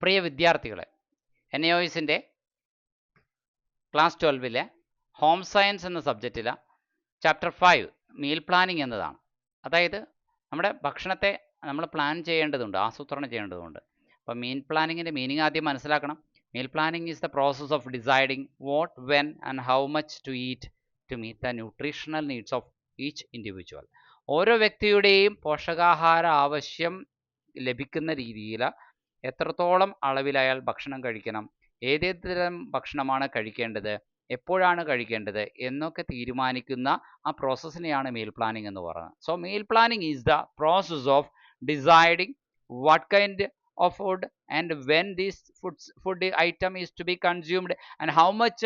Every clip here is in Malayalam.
പ്രിയ വിദ്യാർത്ഥികളെ, NIOSൻ്റെ ക്ലാസ് 12-ലെ ഹോം സയൻസ് എന്ന സബ്ജക്റ്റിൽ ചാപ്റ്റർ 5 മീൽ പ്ലാനിംഗ് എന്നതാണ്. അതായത് നമ്മുടെ ഭക്ഷണത്തെ നമ്മൾ പ്ലാൻ ചെയ്യേണ്ടതുണ്ട്, ആസൂത്രണം ചെയ്യേണ്ടതുണ്ട്. അപ്പോൾ മീൽ പ്ലാനിങ്ങിൻ്റെ മീനിങ് ആദ്യം മനസ്സിലാക്കണം. Meal planning is the process of deciding what, when and how much to eat to meet the nutritional needs of each individual. ഓരോ വ്യക്തിയുടെയും പോഷകാഹാര ആവശ്യം ലഭിക്കുന്ന രീതിയിൽ എത്രത്തോളം അളവിൽ അയാൾ ഭക്ഷണം കഴിക്കണം, ഏതേത് തരം ഭക്ഷണമാണ് കഴിക്കേണ്ടത്, എപ്പോഴാണ് കഴിക്കേണ്ടത് എന്നൊക്കെ തീരുമാനിക്കുന്ന ആ പ്രോസസ്സിനെയാണ് മീൽ പ്ലാനിങ് എന്ന് പറയുന്നത്. So meal planning is the process of deciding what kind of food and when this food item is to be consumed and how much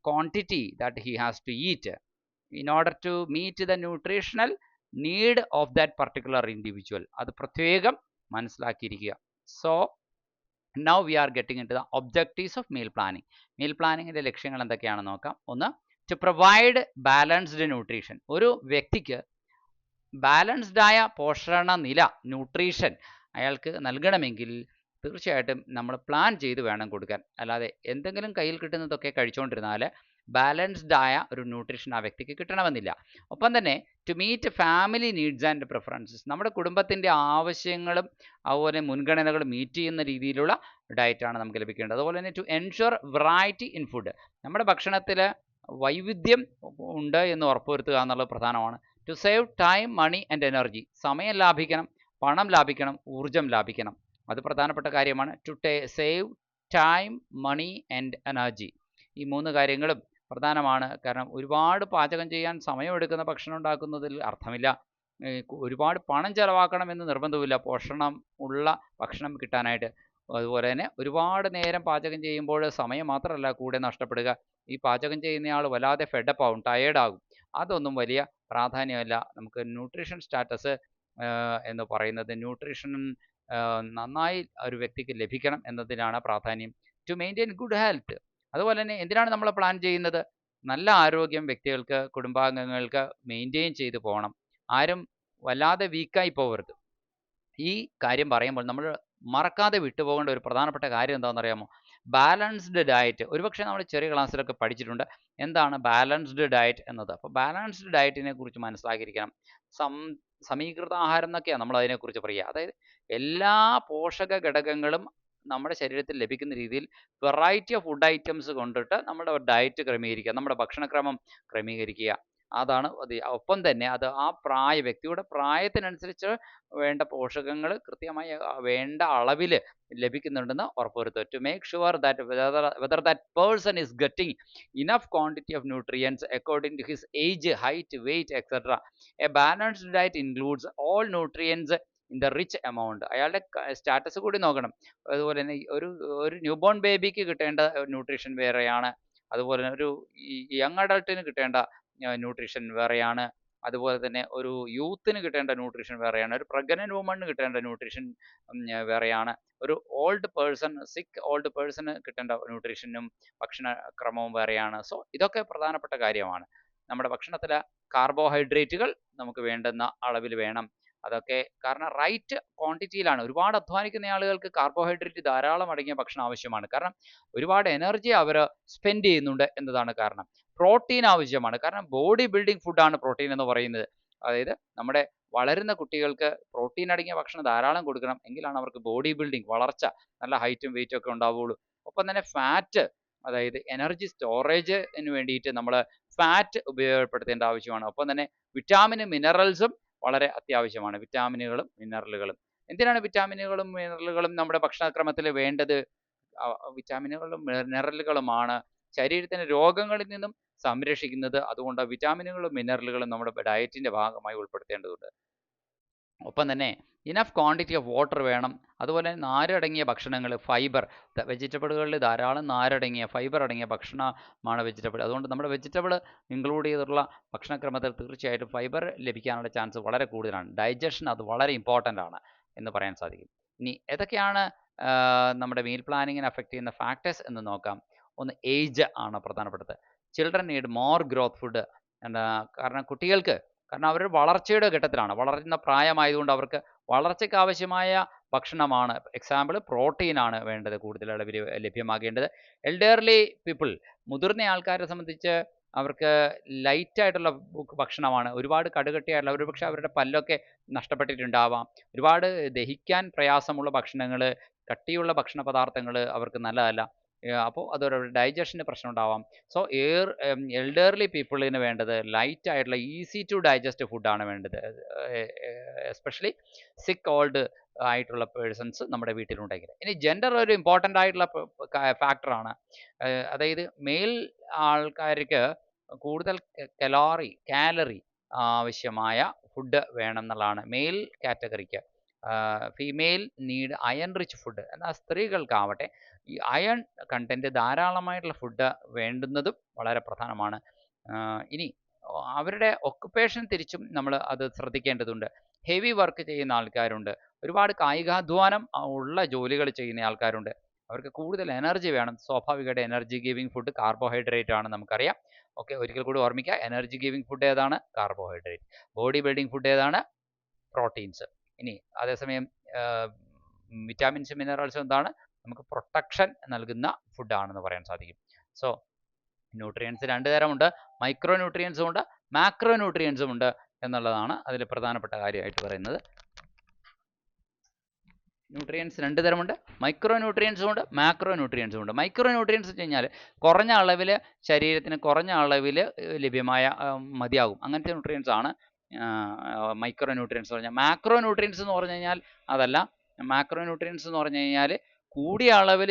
quantity that he has to eat in order to meet the nutritional need of that particular individual. അത് പ്രത്യേകം മനസ്സിലാക്കിയിരിക്കുക. So now we are getting into the objectives of meal planning. Meal പ്ലാനിങ്ങിൻ്റെ ലക്ഷ്യങ്ങൾ എന്തൊക്കെയാണെന്ന് നോക്കാം. ഒന്ന്, to provide balanced nutrition. ഒരു വ്യക്തിക്ക് ബാലൻസ്ഡ് ആയ പോഷണ നില, ന്യൂട്രീഷൻ അയാൾക്ക് നൽകണമെങ്കിൽ തീർച്ചയായിട്ടും നമ്മൾ പ്ലാൻ ചെയ്ത് വേണം കൊടുക്കാൻ. അല്ലാതെ എന്തെങ്കിലും കയ്യിൽ കിട്ടുന്നതൊക്കെ കഴിച്ചുകൊണ്ടിരുന്നാൽ ബാലൻസ്ഡ് ആയ ഒരു ന്യൂട്രീഷൻ ആ വ്യക്തിക്ക് കിട്ടണമെന്നില്ല. ഒപ്പം തന്നെ to meet family needs and preferences, നമ്മുടെ കുടുംബത്തിൻ്റെ ആവശ്യങ്ങളും അതുപോലെ മുൻഗണനകളും മീറ്റ് ചെയ്യുന്ന രീതിയിലുള്ള ഡയറ്റാണ് നമുക്ക് ലഭിക്കേണ്ടത്. അതുപോലെ തന്നെ to ensure variety in food, നമ്മുടെ ഭക്ഷണത്തിൽ വൈവിധ്യം ഉണ്ട് എന്ന് ഉറപ്പുവരുത്തുക എന്നുള്ളത് പ്രധാനമാണ്. To save time, money and energy, സമയം ലാഭിക്കണം, പണം ലാഭിക്കണം, ഊർജം ലാഭിക്കണം, അത് പ്രധാനപ്പെട്ട കാര്യമാണ്. To save time, money and energy, ഈ മൂന്ന് കാര്യങ്ങളും പ്രധാനമാണ്. കാരണം ഒരുപാട് പാചകം ചെയ്യാൻ സമയമെടുക്കുന്ന ഭക്ഷണം ഉണ്ടാക്കുന്നതിൽ അർത്ഥമില്ല. ഒരുപാട് പണം ചിലവാക്കണം എന്ന് നിർബന്ധമില്ല പോഷണം ഉള്ള ഭക്ഷണം കിട്ടാനായിട്ട്. അതുപോലെ തന്നെ ഒരുപാട് നേരം പാചകം ചെയ്യുമ്പോൾ സമയം മാത്രമല്ല കൂടെ നഷ്ടപ്പെടുക, ഈ പാചകം ചെയ്യുന്നയാൾ വല്ലാതെ ഫെഡപ്പ് ആവും, ടയേർഡാകും. അതൊന്നും വലിയ പ്രാധാന്യമല്ല. നമുക്ക് ന്യൂട്രീഷൻ സ്റ്റാറ്റസ് എന്ന് പറയുന്നത് ന്യൂട്രീഷൻ നന്നായി ഒരു വ്യക്തിക്ക് ലഭിക്കണം എന്നതിനാണ് പ്രാധാന്യം. ടു മെയിൻറ്റെയിൻ ഗുഡ് ഹെൽത്ത്, അതുപോലെ തന്നെ എന്തിനാണ് നമ്മൾ പ്ലാൻ ചെയ്യുന്നത്? നല്ല ആരോഗ്യം വ്യക്തികൾക്ക്, കുടുംബാംഗങ്ങൾക്ക് മെയിൻറ്റെയിൻ ചെയ്ത് പോകണം. ആരും വല്ലാതെ വീക്കായി പോകരുത്. ഈ കാര്യം പറയുമ്പോൾ നമ്മൾ മറക്കാതെ വിട്ടുപോകേണ്ട ഒരു പ്രധാനപ്പെട്ട കാര്യം എന്താണെന്ന് അറിയാമോ? Balanced diet. ഒരുപക്ഷെ നമ്മൾ ചെറിയ ക്ലാസ്സിലൊക്കെ പഠിച്ചിട്ടുണ്ട് എന്താണ് ബാലൻസ്ഡ് ഡയറ്റ് എന്നത്. അപ്പോൾ ബാലൻസ്ഡ് ഡയറ്റിനെ കുറിച്ച് മനസ്സിലാക്കിയിരിക്കണം. സമീകൃത ആഹാരം എന്നൊക്കെയാണ് നമ്മൾ അതിനെക്കുറിച്ച് പറയുക. അതായത് എല്ലാ പോഷക ഘടകങ്ങളും നമ്മുടെ ശരീരത്തിൽ ലഭിക്കുന്ന രീതിയിൽ വെറൈറ്റി ഓഫ് ഫുഡ് ഐറ്റംസ് കൊണ്ടിട്ട് നമ്മുടെ ഡയറ്റ് ക്രമീകരിക്കുക, നമ്മുടെ ഭക്ഷണക്രമം ക്രമീകരിക്കുക. അതാണ് അത്. ഒപ്പം തന്നെ അത് ആ വ്യക്തിയുടെ പ്രായത്തിനനുസരിച്ച് വേണ്ട പോഷകങ്ങൾ കൃത്യമായി വേണ്ട അളവിൽ ലഭിക്കുന്നുണ്ടെന്ന് ഉറപ്പുവരുത്തുക. To make sure that whether that person is getting enough quantity of nutrients according to his age, height, weight etcetera. A balanced diet includes all nutrients in the rich amount. അയാളുടെ സ്റ്റാറ്റസ് കൂടി നോക്കണം. അതുപോലെ തന്നെ ഒരു ന്യൂ ബോൺ ബേബിക്ക് കിട്ടേണ്ട ന്യൂട്രീഷൻ വേറെയാണ്, അതുപോലെ തന്നെ ഒരു യങ് അഡൾട്ടിന് കിട്ടേണ്ട ന്യൂട്രീഷൻ വേറെയാണ്, അതുപോലെ തന്നെ ഒരു യൂത്തിന് കിട്ടേണ്ട ന്യൂട്രീഷൻ വേറെയാണ്, ഒരു പ്രഗ്നന്റ് വുമണിന് കിട്ടേണ്ട ന്യൂട്രീഷൻ വേറെയാണ്, ഒരു ഓൾഡ് പേഴ്സൺ, സിക്ക് ഓൾഡ് പേഴ്സണ് കിട്ടേണ്ട ന്യൂട്രീഷനും ഭക്ഷണക്രമവും വേറെയാണ്. സോ ഇതൊക്കെ പ്രധാനപ്പെട്ട കാര്യമാണ്. നമ്മുടെ ഭക്ഷണത്തിൽ കാർബോഹൈഡ്രേറ്റുകൾ നമുക്ക് വേണ്ടുന്ന അളവിൽ വേണം. അതൊക്കെ കാരണം റൈറ്റ് ക്വാണ്ടിറ്റിയിലാണ്. ഒരുപാട് അധ്വാനിക്കുന്ന ആളുകൾക്ക് കാർബോഹൈഡ്രേറ്റ് ധാരാളം അടങ്ങിയ ഭക്ഷണം ആവശ്യമാണ്. കാരണം ഒരുപാട് എനർജി അവർ സ്പെൻഡ് ചെയ്യുന്നുണ്ട് എന്നതാണ് കാരണം. പ്രോട്ടീൻ ആവശ്യമാണ്. കാരണം ബോഡി ബിൽഡിംഗ് ഫുഡാണ് പ്രോട്ടീൻ എന്ന് പറയുന്നത്. അതായത് നമ്മുടെ വളരുന്ന കുട്ടികൾക്ക് പ്രോട്ടീൻ അടങ്ങിയ ഭക്ഷണം ധാരാളം കൊടുക്കണം, എങ്കിലാണ് അവർക്ക് ബോഡി ബിൽഡിംഗ്, വളർച്ച, നല്ല ഹൈറ്റും വെയിറ്റും ഒക്കെ ഉണ്ടാവുകയുള്ളൂ. ഒപ്പം തന്നെ ഫാറ്റ്, അതായത് എനർജി സ്റ്റോറേജിന് വേണ്ടിയിട്ട് നമ്മൾ ഫാറ്റ് ഉപയോഗപ്പെടുത്തേണ്ട ആവശ്യമാണ്. ഒപ്പം തന്നെ വിറ്റാമിനും മിനറൽസും വളരെ അത്യാവശ്യമാണ്. വിറ്റാമിനുകളും മിനറലുകളും. എന്തിനാണ് വിറ്റാമിനുകളും മിനറലുകളും നമ്മുടെ ഭക്ഷണക്രമത്തിൽ വേണ്ടത്? വിറ്റാമിനുകളും മിനറലുകളുമാണ് ശരീരത്തിന് രോഗങ്ങളിൽ നിന്നും സംരക്ഷിക്കുന്നത്. അതുകൊണ്ട് വിറ്റാമിനുകളും മിനറലുകളും നമ്മുടെ ഡയറ്റിൻ്റെ ഭാഗമായി ഉൾപ്പെടുത്തേണ്ടതുണ്ട്. ഒപ്പം തന്നെ ഇനഫ് ക്വാണ്ടിറ്റി ഓഫ് വാട്ടർ വേണം. അതുപോലെ നാരടങ്ങിയ ഭക്ഷണങ്ങൾ, ഫൈബർ, വെജിറ്റബിളുകളിൽ ധാരാളം നാരടങ്ങിയ, ഫൈബർ അടങ്ങിയ ഭക്ഷണമാണ് വെജിറ്റബിൾ. അതുകൊണ്ട് നമ്മുടെ വെജിറ്റബിൾ ഇൻക്ലൂഡ് ചെയ്തിട്ടുള്ള ഭക്ഷണക്രമത്തിൽ തീർച്ചയായിട്ടും ഫൈബർ ലഭിക്കാനുള്ള ചാൻസ് വളരെ കൂടുതലാണ്. ഡൈജഷൻ അത് വളരെ ഇമ്പോർട്ടൻ്റ് ആണ് എന്ന് പറയാൻ സാധിക്കും. ഇനി ഏതൊക്കെയാണ് നമ്മുടെ മീൽ പ്ലാനിങ്ങിനെ അഫക്റ്റ് ചെയ്യുന്ന ഫാക്ടേഴ്സ് എന്ന് നോക്കാം. ഒന്ന്, ഏജ് ആണ് പ്രധാനപ്പെട്ടത്. Children need more growth food. കാരണം കുട്ടികൾക്ക്, കാരണം അവർ വളർച്ചയുടെ ഘട്ടത്തിലാണ്, വളരുന്ന പ്രായമായതുകൊണ്ട് അവർക്ക് വളർച്ചയ്ക്ക് ആവശ്യമായ ഭക്ഷണമാണ്. എക്സാമ്പിൾ പ്രോട്ടീനാണ് വേണ്ടത്, കൂടുതൽ അളവിൽ ലഭ്യമാകേണ്ടത്. എൽഡർലി പീപ്പിൾ, മുതിർന്ന ആൾക്കാരെ സംബന്ധിച്ച് അവർക്ക് ലൈറ്റ് ആയിട്ടുള്ള ഭക്ഷണമാണ്. ഒരുപാട് കടുകട്ടിയായിട്ടുള്ള, ഒരുപക്ഷെ അവരുടെ പല്ലൊക്കെ നഷ്ടപ്പെട്ടിട്ടുണ്ടാവാം. ഒരുപാട് ദഹിക്കാൻ പ്രയാസമുള്ള ഭക്ഷണങ്ങൾ, കട്ടിയുള്ള ഭക്ഷണ പദാർത്ഥങ്ങൾ അവർക്ക് നല്ലതല്ല. അപ്പോൾ അതൊരു ഡൈജഷന് പ്രശ്നം ഉണ്ടാവാം. സോ എൽഡർലി പീപ്പിളിന് വേണ്ടത് ലൈറ്റ് ആയിട്ടുള്ള ഈസി ടു ഡൈജസ്റ്റ് ഫുഡാണ് വേണ്ടത്. എസ്പെഷ്യലി സിക്ക് ഓൾഡ് ആയിട്ടുള്ള പേഴ്സൺസ് നമ്മുടെ വീട്ടിലുണ്ടെങ്കിൽ. ഇനി ജെൻഡർ ഒരു ഇമ്പോർട്ടൻ്റ് ആയിട്ടുള്ള ഫാക്ടറാണ്. അതായത് മെയിൽ ആൾക്കാർക്ക് കൂടുതൽ കാലറി ആവശ്യമായ ഫുഡ് വേണം എന്നുള്ളതാണ് മെയിൽ കാറ്റഗറിക്ക്. Female need iron rich food. എന്നാൽ സ്ത്രീകൾക്കാവട്ടെ ഈ അയൺ കണ്ടൻറ്റ് ധാരാളമായിട്ടുള്ള ഫുഡ് വേണ്ടുന്നതും വളരെ പ്രധാനമാണ്. ഇനി അവരുടെ ഒക്കുപ്പേഷൻ തിരിച്ചും നമ്മൾ അത് ശ്രദ്ധിക്കേണ്ടതുണ്ട്. ഹെവി വർക്ക് ചെയ്യുന്ന ആൾക്കാരുണ്ട്, ഒരുപാട് കായികാധ്വാനം ഉള്ള ജോലികൾ ചെയ്യുന്ന ആൾക്കാരുണ്ട്. അവർക്ക് കൂടുതൽ എനർജി വേണം. സ്വാഭാവികമായിട്ട് എനർജി ഗിവിങ് ഫുഡ് കാർബോഹൈഡ്രേറ്റ് ആണ്, നമുക്കറിയാം. ഓക്കെ, ഒരിക്കൽ കൂടി ഓർമ്മിക്കുക, എനർജി ഗിവിങ് ഫുഡ് ഏതാണ്? കാർബോഹൈഡ്രേറ്റ്. ബോഡി ബിൽഡിംഗ് ഫുഡ് ഏതാണ്? പ്രോട്ടീൻസ്. ഇനി അതേസമയം വിറ്റാമിൻസ് മിനറൽസ് എന്താണ്? നമുക്ക് പ്രൊട്ടക്ഷൻ നൽകുന്ന ഫുഡാണെന്ന് പറയാൻ സാധിക്കും. സോ ന്യൂട്രിയൻസ് രണ്ട് തരമുണ്ട്, മൈക്രോ ന്യൂട്രിയൻസും ഉണ്ട്, മാക്രോ ന്യൂട്രിയൻസും ഉണ്ട് എന്നുള്ളതാണ് അതിൽ പ്രധാനപ്പെട്ട കാര്യമായിട്ട് പറയുന്നത്. ന്യൂട്രിയൻസ് രണ്ട് തരമുണ്ട്, മൈക്രോ ന്യൂട്രിയൻസും ഉണ്ട്, മാക്രോ ന്യൂട്രിയൻസും ഉണ്ട്. മൈക്രോ ന്യൂട്രിയൻസ് വെച്ച് കഴിഞ്ഞാൽ കുറഞ്ഞ അളവിൽ ശരീരത്തിന് കുറഞ്ഞ അളവിൽ ലഭ്യമായ മതിയാകും, അങ്ങനത്തെ ന്യൂട്രിയൻസ് ആണ് മൈക്രോ ന്യൂട്രിയൻസ് പറഞ്ഞാൽ. മാക്രോ ന്യൂട്രിയൻസ് എന്ന് പറഞ്ഞു കഴിഞ്ഞാൽ അതല്ല. മാക്രോ ന്യൂട്രിയൻസ് എന്ന് പറഞ്ഞു കഴിഞ്ഞാൽ കൂടിയ അളവിൽ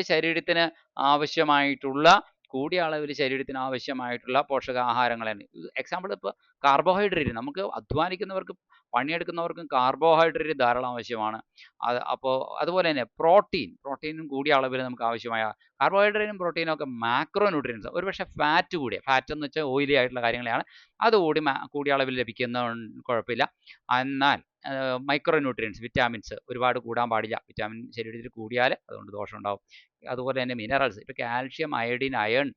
ശരീരത്തിന് ആവശ്യമായിട്ടുള്ള പോഷകാഹാരങ്ങളാണ്. എക്സാമ്പിൾ ഇപ്പോൾ കാർബോഹൈഡ്രേറ്റ്, നമുക്ക് അധ്വാനിക്കുന്നവർക്കും പണിയെടുക്കുന്നവർക്കും കാർബോഹൈഡ്രേറ്റ് ധാരാളം ആവശ്യമാണ്. അപ്പോൾ അതുപോലെ തന്നെ പ്രോട്ടീനും കൂടിയ അളവിൽ നമുക്ക് ആവശ്യമായ കാർബോഹൈഡ്രേറ്റും പ്രോട്ടീനും ഒക്കെ മാക്രോ ന്യൂട്രിയൻസ്. ഒരുപക്ഷെ ഫാറ്റ് എന്ന് വെച്ചാൽ ഓയിലി ആയിട്ടുള്ള കാര്യങ്ങളാണ്, അതുകൂടി കൂടിയ അളവിൽ ലഭിക്കുന്ന കുഴപ്പമില്ല. എന്നാൽ മൈക്രോ ന്യൂട്രിയൻസ്, വിറ്റാമിൻസ് ഒരുപാട് കൂടാൻ പാടില്ല. വിറ്റാമിൻ ശരീരത്തിൽ കൂടിയാൽ അതുകൊണ്ട് ദോഷമുണ്ടാകും. അതുപോലെ തന്നെ മിനറൽസ്, ഇപ്പോൾ കാൽഷ്യം, അയഡിൻ, അയൺ,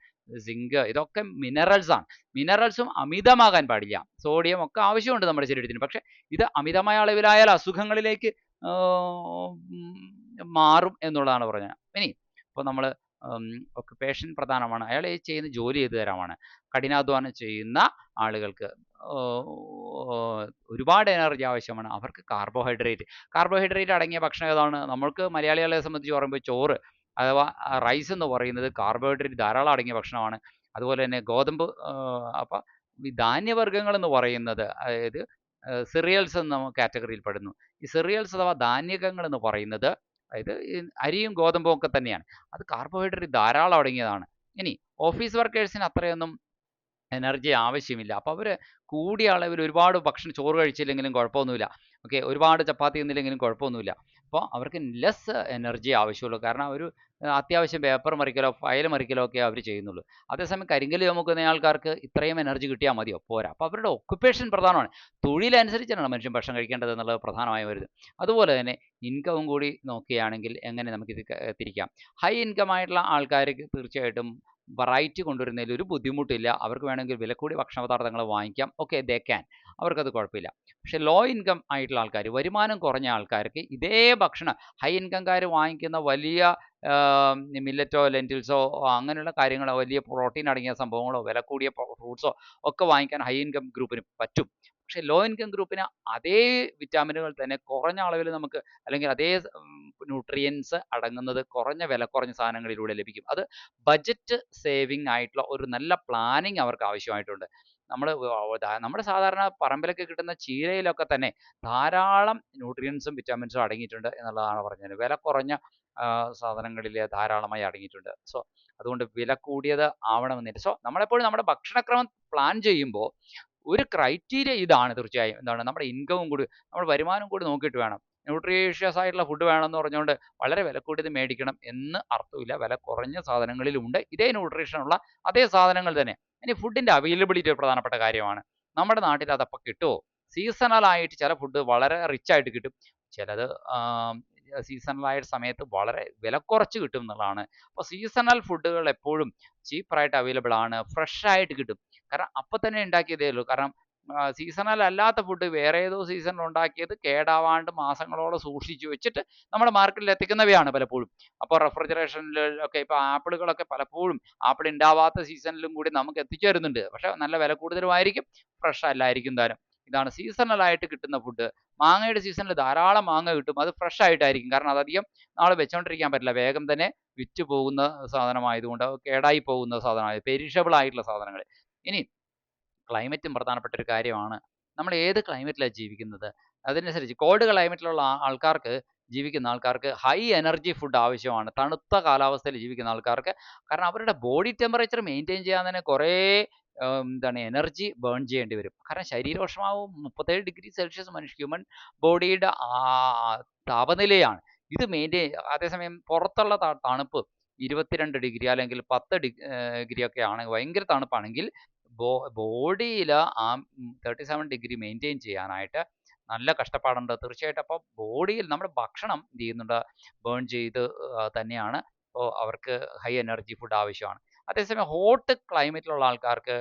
സിങ്ക്, ഇതൊക്കെ മിനറൽസാണ്. മിനറൽസും അമിതമാകാൻ പാടില്ല. സോഡിയം ഒക്കെ ആവശ്യമുണ്ട് നമ്മുടെ ശരീരത്തിന്. പക്ഷേ ഇത് അമിതമായ അളവിലായാൽ അസുഖങ്ങളിലേക്ക് മാറും എന്നുള്ളതാണ് പറഞ്ഞത്. ഇനി ഇപ്പോൾ നമ്മൾ ഒക്കുപേഷൻ പ്രധാനമാണ്. അയാൾ ചെയ്യുന്ന ജോലി ഏത് തരമാണ്? കഠിനാധ്വാനം ചെയ്യുന്ന ആളുകൾക്ക് ഒരുപാട് എനർജി ആവശ്യമാണ്. അവർക്ക് കാർബോഹൈഡ്രേറ്റ് അടങ്ങിയ ഭക്ഷണം ഏതാണ്? നമ്മൾക്ക് മലയാളികളെ സംബന്ധിച്ച് പറയുമ്പോൾ ചോറ് അഥവാ റൈസ് എന്ന് പറയുന്നത് കാർബോഹൈഡ്രേറ്റ് ധാരാളം അടങ്ങിയ ഭക്ഷണമാണ്. അതുപോലെ തന്നെ ഗോതമ്പ്, അപ്പം ഈ ധാന്യവർഗ്ഗങ്ങൾ എന്ന് പറയുന്നത്, അതായത് സിറിയൽസ് എന്ന കാറ്റഗറിയിൽ പെടുന്നു. ഈ സിറിയൽസ് അഥവാ ധാന്യകങ്ങൾ എന്ന് പറയുന്നത്, അതായത് അരിയും ഗോതമ്പും ഒക്കെ തന്നെയാണ്. അത് കാർബോഹൈഡ്രേറ്റ് ധാരാളം അടങ്ങിയതാണ്. ഇനി ഓഫീസ് വർക്കേഴ്സിന് അത്രയൊന്നും എനർജി ആവശ്യമില്ല. അപ്പോൾ അവർ കൂടിയ അളവിൽ ഒരുപാട് ചോറ് കഴിച്ചില്ലെങ്കിലും കുഴപ്പമൊന്നുമില്ല. ഓക്കെ, ഒരുപാട് ചപ്പാത്തി തിന്നില്ലെങ്കിലും കുഴപ്പമൊന്നുമില്ല. അപ്പോൾ അവർക്ക് ലെസ് എനർജി ആവശ്യമുള്ളൂ. കാരണം അവർ അത്യാവശ്യം പേപ്പർ മറിക്കലോ ഫയൽ മറിക്കലോ ഒക്കെ അവർ ചെയ്യുന്നുള്ളൂ. അതേസമയം കരിങ്കല്ല് ചുമക്കുന്ന ആൾക്കാർക്ക് ഇത്രയും എനർജി കിട്ടിയാൽ മതിയോ? പോരാ. അപ്പോൾ അവരുടെ ഒക്കുപേഷൻ പ്രധാനമാണ്. തൊഴിലനുസരിച്ചാണ് മനുഷ്യൻ ഭക്ഷണം കഴിക്കേണ്ടത് എന്നുള്ളത് പ്രധാനമായും വരുന്നത്. അതുപോലെ തന്നെ ഇൻകവും കൂടി നോക്കുകയാണെങ്കിൽ എങ്ങനെ നമുക്കിത് തിരിക്കാം? ഹൈ ഇൻകം ആയിട്ടുള്ള ആൾക്കാർക്ക് തീർച്ചയായിട്ടും വെറൈറ്റി കൊണ്ടുവരുന്നതിൽ ഒരു ബുദ്ധിമുട്ടില്ല. അവർക്ക് വേണമെങ്കിൽ വിലകൂടിയ ഭക്ഷണ പദാർത്ഥങ്ങൾ വാങ്ങിക്കാം. ഓക്കെ, ദേ ക്യാൻ, അവർക്കത് കുഴപ്പമില്ല. പക്ഷേ ലോ ഇൻകം ആയിട്ടുള്ള ആൾക്കാർ, വരുമാനം കുറഞ്ഞ ആൾക്കാർക്ക് ഇതേ ഭക്ഷണം ഹൈ ഇൻകംകാർ വാങ്ങിക്കുന്ന വലിയ മില്ലറ്റോ ലെൻറ്റിൽസോ അങ്ങനെയുള്ള കാര്യങ്ങളോ, വലിയ പ്രോട്ടീൻ അടങ്ങിയ സംഭവങ്ങളോ, വില കൂടിയ ഫ്രൂട്ട്സോ ഒക്കെ വാങ്ങിക്കാൻ ഹൈ ഇൻകം ഗ്രൂപ്പിന് പറ്റും. പക്ഷേ ലോ ഇൻകം ഗ്രൂപ്പിന് അതേ വിറ്റാമിനുകൾ തന്നെ കുറഞ്ഞ അളവിൽ നമുക്ക്, അല്ലെങ്കിൽ അതേ ന്യൂട്രിയൻസ് അടങ്ങുന്നത് വില കുറഞ്ഞ സാധനങ്ങളിലൂടെ ലഭിക്കും. അത് ബജറ്റ് സേവിങ് ആയിട്ടുള്ള ഒരു നല്ല പ്ലാനിങ് അവർക്ക് ആവശ്യമായിട്ടുണ്ട്. നമ്മുടെ സാധാരണ പറമ്പിലൊക്കെ കിട്ടുന്ന ചീരയിലൊക്കെ തന്നെ ധാരാളം ന്യൂട്രിയൻസും വിറ്റാമിൻസും അടങ്ങിയിട്ടുണ്ട് എന്നുള്ളതാണ് പറഞ്ഞത്. വില കുറഞ്ഞ സാധനങ്ങളിൽ ധാരാളമായി അടങ്ങിയിട്ടുണ്ട്. സോ അതുകൊണ്ട് വില കൂടിയത് ആവണമെന്നില്ല. സോ നമ്മളെപ്പോഴും നമ്മുടെ ഭക്ഷണക്രമം പ്ലാൻ ചെയ്യുമ്പോൾ ഒരു ക്രൈറ്റീരിയ ഇതാണ് തീർച്ചയായും. എന്താണ്? നമ്മുടെ ഇൻകവും കൂടി, നമ്മുടെ വരുമാനം കൂടി നോക്കിയിട്ട് വേണം. ന്യൂട്രീഷ്യസ് ആയിട്ടുള്ള ഫുഡ് വേണമെന്ന് പറഞ്ഞുകൊണ്ട് വളരെ വില കൂടിയത് മേടിക്കണം എന്ന് അർത്ഥമില്ല. വില കുറഞ്ഞ സാധനങ്ങളിലുണ്ട് ഇതേ ന്യൂട്രീഷനുള്ള അതേ സാധനങ്ങൾ തന്നെ. ഇനി ഫുഡിൻ്റെ അവൈലബിലിറ്റി ഒരു പ്രധാനപ്പെട്ട കാര്യമാണ്. നമ്മുടെ നാട്ടിൽ അതപ്പോൾ കിട്ടുമോ? സീസണലായിട്ട് ചില ഫുഡ് വളരെ റിച്ച് ആയിട്ട് കിട്ടും, ചിലത് സീസണലായ സമയത്ത് വളരെ വില കുറച്ച് കിട്ടും എന്നുള്ളതാണ്. അപ്പോൾ സീസണൽ ഫുഡുകൾ എപ്പോഴും ചീപ്പറായിട്ട് അവൈലബിൾ ആണ്, ഫ്രഷ് ആയിട്ട് കിട്ടും. കാരണം അപ്പം തന്നെ ഉണ്ടാക്കിയതേ ഉള്ളൂ. കാരണം സീസണൽ അല്ലാത്ത ഫുഡ് വേറെ ഏതോ സീസണിൽ ഉണ്ടാക്കിയത് കേടാവാണ്ട് മാസങ്ങളോളം സൂക്ഷിച്ചു വെച്ചിട്ട് നമ്മുടെ മാർക്കറ്റിൽ എത്തിക്കുന്നവയാണ് പലപ്പോഴും. അപ്പോൾ റെഫ്രിജറേഷനിൽ ഒക്കെ ഇപ്പോൾ ആപ്പിളുകളൊക്കെ പലപ്പോഴും ആപ്പിൾ ഉണ്ടാവാത്ത സീസണിലും കൂടി നമുക്ക് എത്തിച്ചു തരുന്നുണ്ട്. പക്ഷേ നല്ല വില കൂടുതലുമായിരിക്കും, ഫ്രഷ് അല്ലായിരിക്കും താനും. ഇതാണ് സീസണൽ ആയിട്ട് കിട്ടുന്ന ഫുഡ്. മാങ്ങയുടെ സീസണിൽ ധാരാളം മാങ്ങ കിട്ടും, അത് ഫ്രഷ് ആയിട്ടായിരിക്കും. കാരണം അതധികം നാൾ വെച്ചോണ്ടിരിക്കാൻ പറ്റില്ല, വേഗം തന്നെ വിറ്റ് പോകുന്ന സാധനമായതുകൊണ്ട്, കേടായി പോകുന്ന സാധനമായത്, പെരിഷബിൾ ആയിട്ടുള്ള സാധനങ്ങൾ. ഇനി ക്ലൈമറ്റും പ്രധാനപ്പെട്ട ഒരു കാര്യമാണ്. നമ്മൾ ഏത് ക്ലൈമറ്റിലാണ് ജീവിക്കുന്നത് അതിനനുസരിച്ച് കോൾഡ് ക്ലൈമറ്റിലുള്ള ആൾക്കാർക്ക് ജീവിക്കുന്ന ആൾക്കാർക്ക് ഹൈ എനർജി ഫുഡ് ആവശ്യമാണ്. തണുത്ത കാലാവസ്ഥയിൽ ജീവിക്കുന്ന ആൾക്കാർക്ക്, കാരണം അവരുടെ ബോഡി ടെമ്പറേച്ചർ മെയിൻറ്റെയിൻ ചെയ്യാൻ തന്നെ കുറേ എന്താണ് എനർജി ബേൺ ചെയ്യേണ്ടി വരും. കാരണം ശരീരോഷ്മാവും 37°C ഹ്യൂമൻ ബോഡിയുടെ താപനിലയാണ്. ഇത് മെയിൻറ്റെയിൻ, അതേസമയം പുറത്തുള്ള തണുപ്പ് 22 ഡിഗ്രി അല്ലെങ്കിൽ 10 ഡിഗ്രി ഒക്കെ ആണ്, ഭയങ്കര തണുപ്പാണെങ്കിൽ ബോഡിയിൽ ആ 37 ഡിഗ്രി മെയിൻറ്റെയിൻ ചെയ്യാനായിട്ട് നല്ല കഷ്ടപ്പാടുണ്ട് തീർച്ചയായിട്ടും. അപ്പോൾ ബോഡിയിൽ നമ്മുടെ ഭക്ഷണം എന്ത് ചെയ്യുന്നുണ്ട്, ബേൺ ചെയ്ത് തന്നെയാണ്. അപ്പോൾ അവർക്ക് ഹൈ എനർജി ഫുഡ് ആവശ്യമാണ്. അതേസമയം ഹോട്ട് ക്ലൈമറ്റിലുള്ള ആൾക്കാർക്ക്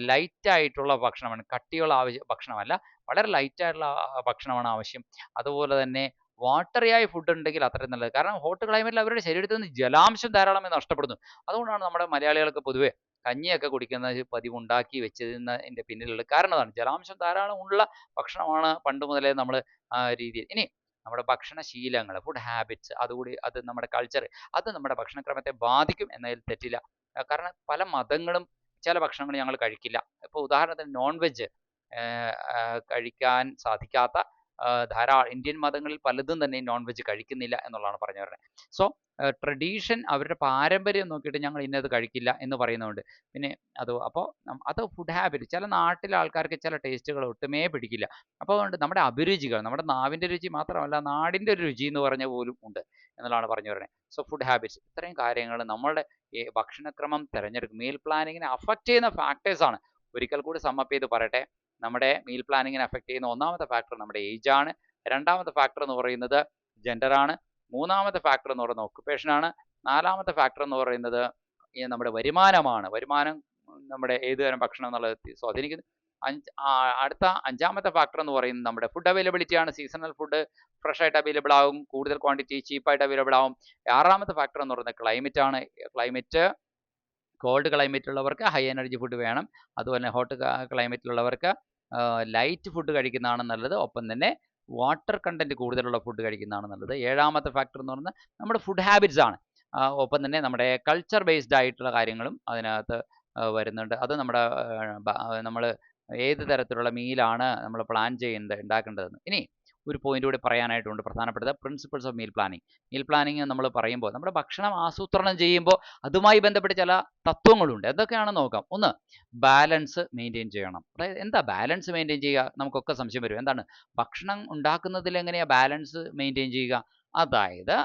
ലൈറ്റ് ആയിട്ടുള്ള ഭക്ഷണമാണ്, കട്ടിയുള്ള ഭക്ഷണമല്ല, വളരെ ലൈറ്റ് ആയിട്ടുള്ള ഭക്ഷണമാണ് ആവശ്യം. അതുപോലെ തന്നെ വാട്ടറി ആയ ഫുഡ് ഉണ്ടെങ്കിൽ അത്രയും നല്ലത്. കാരണം ഹോട്ട് ക്ലൈമറ്റിൽ അവരുടെ ശരീരത്തിൽ നിന്ന് ജലാംശം ധാരാളമായി നഷ്ടപ്പെടുന്നു. അതുകൊണ്ടാണ് നമ്മുടെ മലയാളികൾക്ക് പൊതുവെ കഞ്ഞിയൊക്കെ കുടിക്കുന്ന പതിവ് ഉണ്ടാക്കി വെച്ചതിൻ്റെ പിന്നിലുള്ള കാരണം അതാണ്. ജലാംശം ധാരാളം ഉള്ള ഭക്ഷണമാണ് പണ്ട് മുതലേ നമ്മൾ ആ രീതിയിൽ. ഇനി നമ്മുടെ ഭക്ഷണശീലങ്ങൾ, ഫുഡ് ഹാബിറ്റ്സ്, അതുകൂടി അത് നമ്മുടെ കൾച്ചർ, അത് നമ്മുടെ ഭക്ഷണക്രമത്തെ ബാധിക്കും എന്നതിൽ തെറ്റില്ല. കാരണം പല മതങ്ങളും ചില ഭക്ഷണങ്ങൾ ഞങ്ങൾ കഴിക്കില്ല. ഇപ്പോൾ ഉദാഹരണത്തിന് നോൺ വെജ് കഴിക്കാൻ സാധിക്കാത്ത ഇന്ത്യൻ മതങ്ങളിൽ പലതും തന്നെ നോൺ വെജ് കഴിക്കുന്നില്ല എന്നുള്ളതാണ് പറഞ്ഞു വരുന്നത്. സോ ട്രഡീഷൻ, അവരുടെ പാരമ്പര്യം നോക്കിയിട്ട് ഞങ്ങൾ ഇന്നത് കഴിക്കില്ല എന്ന് പറയുന്നുണ്ട്. പിന്നെ അപ്പോൾ അത് ഫുഡ് ഹാബിറ്റ്, ചില നാട്ടിലെ ആൾക്കാർക്ക് ചില ടേസ്റ്റുകൾ ഒട്ടുമേ പിടിക്കില്ല. അപ്പോൾ അതുകൊണ്ട് നമ്മുടെ അഭിരുചികൾ, നമ്മുടെ നാവിൻ്റെ രുചി മാത്രമല്ല നാടിൻ്റെ ഒരു രുചി എന്ന് പറഞ്ഞ പോലും ഉണ്ട് എന്നുള്ളതാണ് പറഞ്ഞു വരുന്നത്. സോ ഫുഡ് ഹാബിറ്റ്സ്, ഇത്രയും കാര്യങ്ങൾ നമ്മളുടെ ഈ ഭക്ഷണക്രമം തിരഞ്ഞെടുക്കും മീൽ പ്ലാനിങ്ങിനെ അഫക്റ്റ് ചെയ്യുന്ന ഫാക്ടേഴ്സാണ്. ഒരിക്കൽ കൂടി സമ്മപ്പ് ചെയ്ത് പറയട്ടെ, നമ്മുടെ മീൽ പ്ലാനിങ്ങിനെ അഫക്റ്റ് ചെയ്യുന്ന ഒന്നാമത്തെ ഫാക്ടർ നമ്മുടെ ഏജ് ആണ്. രണ്ടാമത്തെ ഫാക്ടർ എന്ന് പറയുന്നത് ജെൻഡർ ആണ്. മൂന്നാമത്തെ ഫാക്ടർ എന്ന് പറയുന്നത് ഒക്കുപേഷൻ ആണ്. നാലാമത്തെ ഫാക്ടർ എന്ന് പറയുന്നത് നമ്മുടെ വരുമാനമാണ്. വരുമാനം നമ്മുടെ ഏത് തരം ഭക്ഷണം എന്നുള്ളത് സ്വാധീനിക്കുന്നു. അടുത്ത അഞ്ചാമത്തെ ഫാക്ടർ എന്ന് പറയുന്നത് നമ്മുടെ ഫുഡ് അവൈലബിലിറ്റി ആണ്. സീസണൽ ഫുഡ് ഫ്രഷ് ആയിട്ട് അവൈലബിൾ ആകും, കൂടുതൽ ക്വാണ്ടിറ്റി ചീപ്പായിട്ട് അവൈലബിൾ ആകും. ആറാമത്തെ ഫാക്ടർ എന്ന് പറയുന്നത് ക്ലൈമറ്റ് ആണ്. ക്ലൈമറ്റ്, കോൾഡ് ക്ലൈമറ്റിലുള്ളവർക്ക് ഹൈ എനർജി ഫുഡ് വേണം. അതുപോലെ ഹോട്ട് ക്ലൈമറ്റിലുള്ളവർക്ക് ലൈറ്റ് ഫുഡ് കഴിക്കുന്നതാണ് നല്ലത്. ഒപ്പം തന്നെ വാട്ടർ കണ്ടൻറ്റ് കൂടുതലുള്ള ഫുഡ് കഴിക്കുന്നതാണ് നല്ലത്. ഏഴാമത്തെ ഫാക്ടർ എന്ന് പറയുന്നത് നമ്മുടെ ഫുഡ് ഹാബിറ്റ്സ് ആണ്. ഒപ്പം തന്നെ നമ്മുടെ കൾച്ചർ ബേസ്ഡ് ആയിട്ടുള്ള കാര്യങ്ങളും അതിനകത്ത് വരുന്നുണ്ട്. അത് നമ്മുടെ നമ്മൾ ഏത് തരത്തിലുള്ള മീലാണ് നമ്മൾ പ്ലാൻ ഉണ്ടാക്കേണ്ടതെന്ന്. ഇനി ഒരു പോയിന്റ് കൂടി പറയാനായിട്ടുണ്ട്, പ്രധാനപ്പെട്ടത് principles of meal planning. Meal planning നമ്മൾ പറയുമ്പോൾ നമ്മുടെ ഭക്ഷണം ആസൂത്രണം ചെയ്യുമ്പോൾ അതുമായി ബന്ധപ്പെട്ട് ചില തത്വങ്ങളുണ്ട്. എന്തൊക്കെയാണെന്ന് നോക്കാം. ഒന്ന്, ബാലൻസ് മെയിൻറ്റെയിൻ ചെയ്യണം. അതായത് എന്താ ബാലൻസ് മെയിൻറ്റെയിൻ ചെയ്യുക? നമുക്കൊക്കെ സംശയം വരും, എന്താണ് ഭക്ഷണം ഉണ്ടാക്കുന്നതിൽ എങ്ങനെയാണ് ബാലൻസ് മെയിൻറ്റെയിൻ ചെയ്യുക? അതായത്